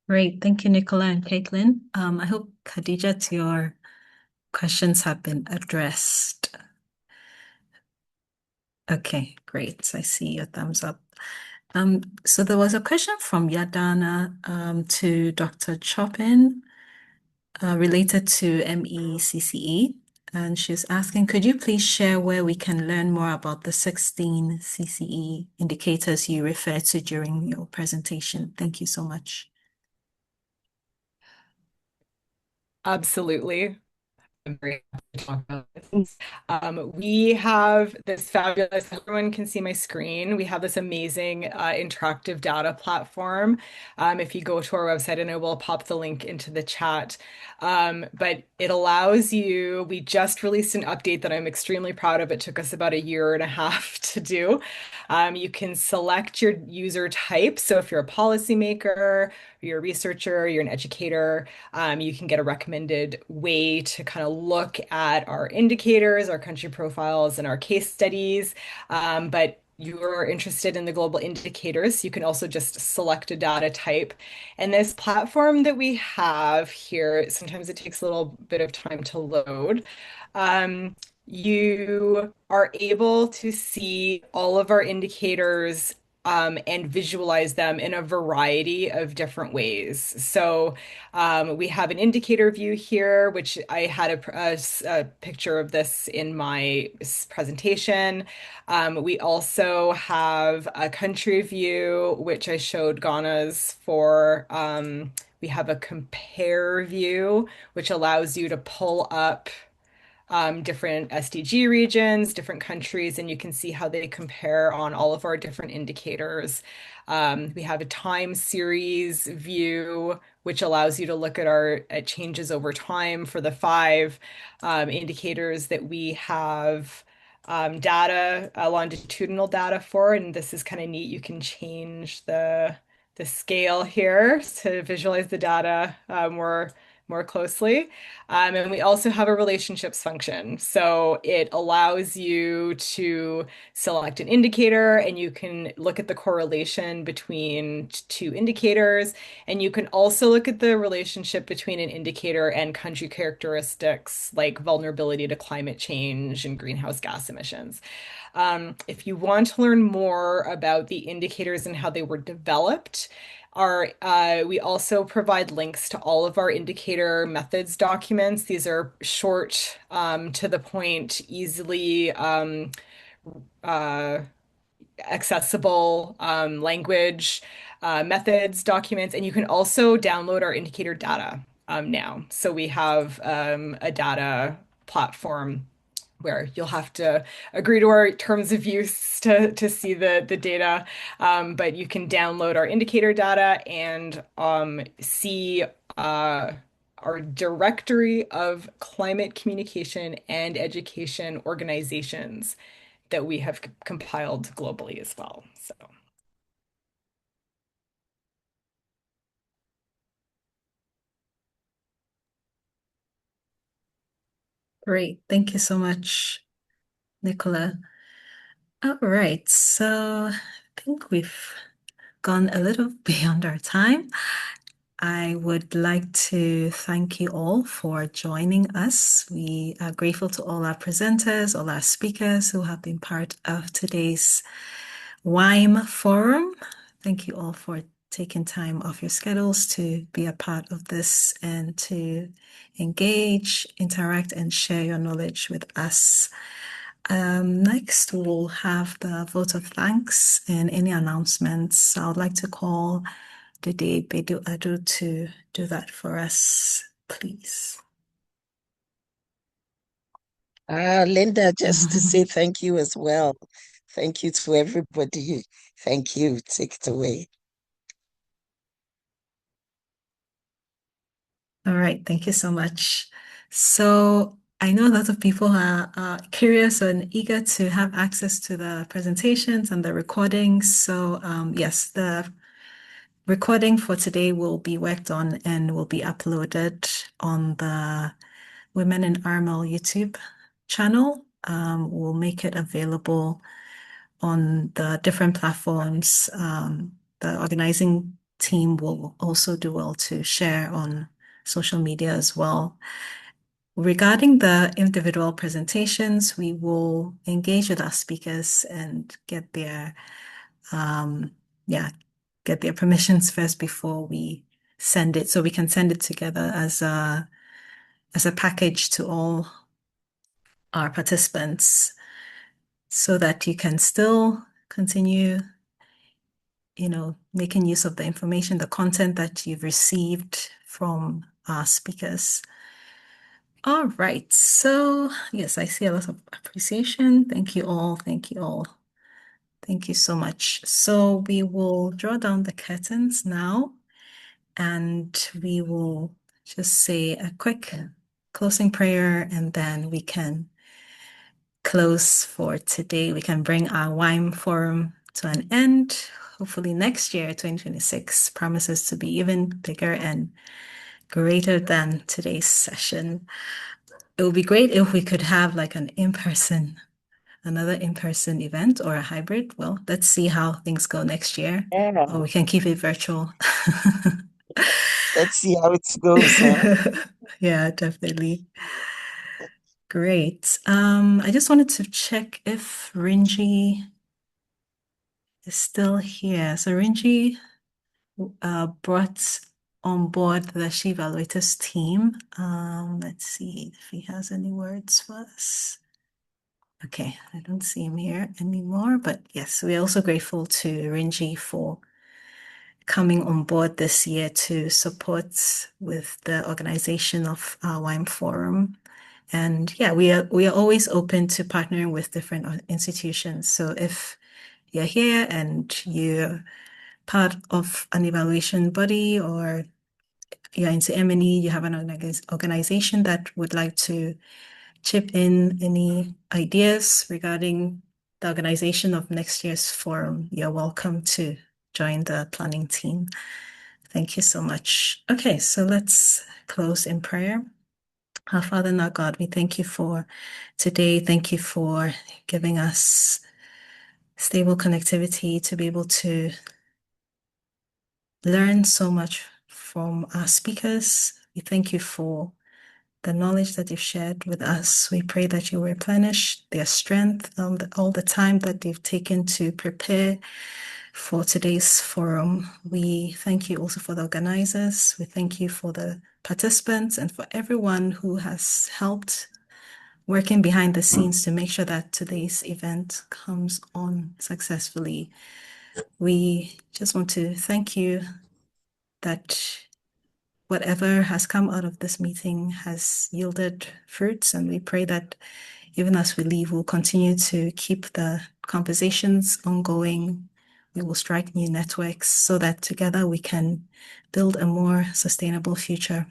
[SPEAKER 1] Great. Thank you, Nicola and Caitlin. I hope, Khadija, your questions have been addressed. Okay, great. I see your thumbs up. So there was a question from Yadana to Dr. Chopin related to MECCE. And she's asking, could you please share where we can learn more about the 16 CCE indicators you referred to during your presentation? Thank you so much.
[SPEAKER 5] Absolutely. I'm very happy to talk about this. We have this fabulous, everyone can see my screen. We have this amazing interactive data platform. If you go to our website, and I will pop the link into the chat, but it allows you, we just released an update that I'm extremely proud of. It took us about a year and a half to do. You can select your user type. So if you're a policymaker, you're a researcher, you're an educator, you can get a recommended way to kind of look at our indicators, our country profiles, and our case studies. But you're interested in the global indicators, you can also just select a data type. And this platform that we have here, sometimes it takes a little bit of time to load. You are able to see all of our indicators and visualize them in a variety of different ways. So we have an indicator view here, which I had a picture of this in my presentation. We also have a country view, which I showed Ghana's for. We have a compare view, which allows you to pull up different SDG regions, different countries, and you can see how they compare on all of our different indicators. We have a time series view, which allows you to look at our changes over time for the 5 indicators that we have data, longitudinal data for, and this is kind of neat. You can change the scale here to visualize the data more closely. And we also have a relationships function. So it allows you to select an indicator and you can look at the correlation between 2 indicators. And you can also look at the relationship between an indicator and country characteristics like vulnerability to climate change and greenhouse gas emissions. If you want to learn more about the indicators and how they were developed, we also provide links to all of our indicator methods documents. These are short, to the point, easily accessible language methods documents, and you can also download our indicator data now. So we have a data platform where you'll have to agree to our terms of use to see the data, but you can download our indicator data and see our directory of climate communication and education organizations that we have compiled globally as well. So.
[SPEAKER 1] Great. Thank you so much, Nicola. All right. So I think we've gone a little beyond our time. I would like to thank you all for joining us. We are grateful to all our presenters, all our speakers who have been part of today's WIME forum. Thank you all for taking time off your schedules to be a part of this and to engage, interact, and share your knowledge with us. Next, we'll have the vote of thanks and any announcements. I would like to call Dede Bedu-Addo to do that for us, please.
[SPEAKER 2] Linda, just to say thank you as well. Thank you to everybody. Thank you. Take it away.
[SPEAKER 1] All right, thank you so much. So I know a lot of people are curious and eager to have access to the presentations and the recordings. So yes, the recording for today will be worked on and will be uploaded on the Women in RMEL YouTube channel. We'll make it available on the different platforms. The organizing team will also do well to share on social media as well. Regarding the individual presentations, we will engage with our speakers and get their permissions first before we send it, so we can send it together as a package to all our participants so that you can still continue, making use of the information, the content that you've received from our speakers. All right. So yes, I see a lot of appreciation. Thank you all. Thank you all. Thank you so much. So we will draw down the curtains now, and we will just say a quick closing prayer, and then we can close for today. We can bring our WIME forum to an end. Hopefully next year, 2026, promises to be even bigger and greater than today's session. It would be great if we could have like another in-person event or a hybrid. Well, let's see how things go next year.
[SPEAKER 2] Yeah.
[SPEAKER 1] Or we can keep it virtual.
[SPEAKER 2] Let's see how it goes. Huh?
[SPEAKER 1] Yeah, definitely. Great. I just wanted to check if Rinji is still here. So Rinji brought on board the SHEvaluators team. Let's see if he has any words for us. Okay, I don't see him here anymore, but yes, we're also grateful to Rinji for coming on board this year to support with the organization of our WIME forum. And yeah, we are always open to partnering with different institutions. So if you're here and you're part of an evaluation body, or you're into M&E, you have an organization that would like to chip in any ideas regarding the organization of next year's forum, you're welcome to join the planning team. Thank you so much. Okay, so let's close in prayer. Our Father and our God, we thank you for today. Thank you for giving us stable connectivity to be able to learn so much from our speakers. We thank you for the knowledge that you've shared with us. We pray that you replenish their strength, all the time that they've taken to prepare for today's forum. We thank you also for the organizers. We thank you for the participants and for everyone who has helped working behind the scenes to make sure that today's event comes on successfully. We just want to thank you that whatever has come out of this meeting has yielded fruits, and we pray that even as we leave, we'll continue to keep the conversations ongoing. We will strike new networks so that together we can build a more sustainable future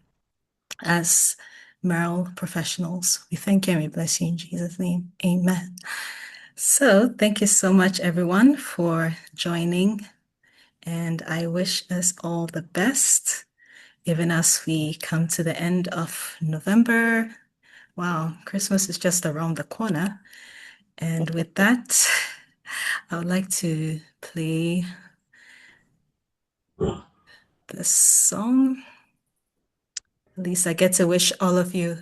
[SPEAKER 1] as MERL professionals. We thank you and we bless you in Jesus' name. Amen. So thank you so much, everyone, for joining. And I wish us all the best, even as we come to the end of November. Wow, Christmas is just around the corner. And with that, I would like to play this song. At least I get to wish all of you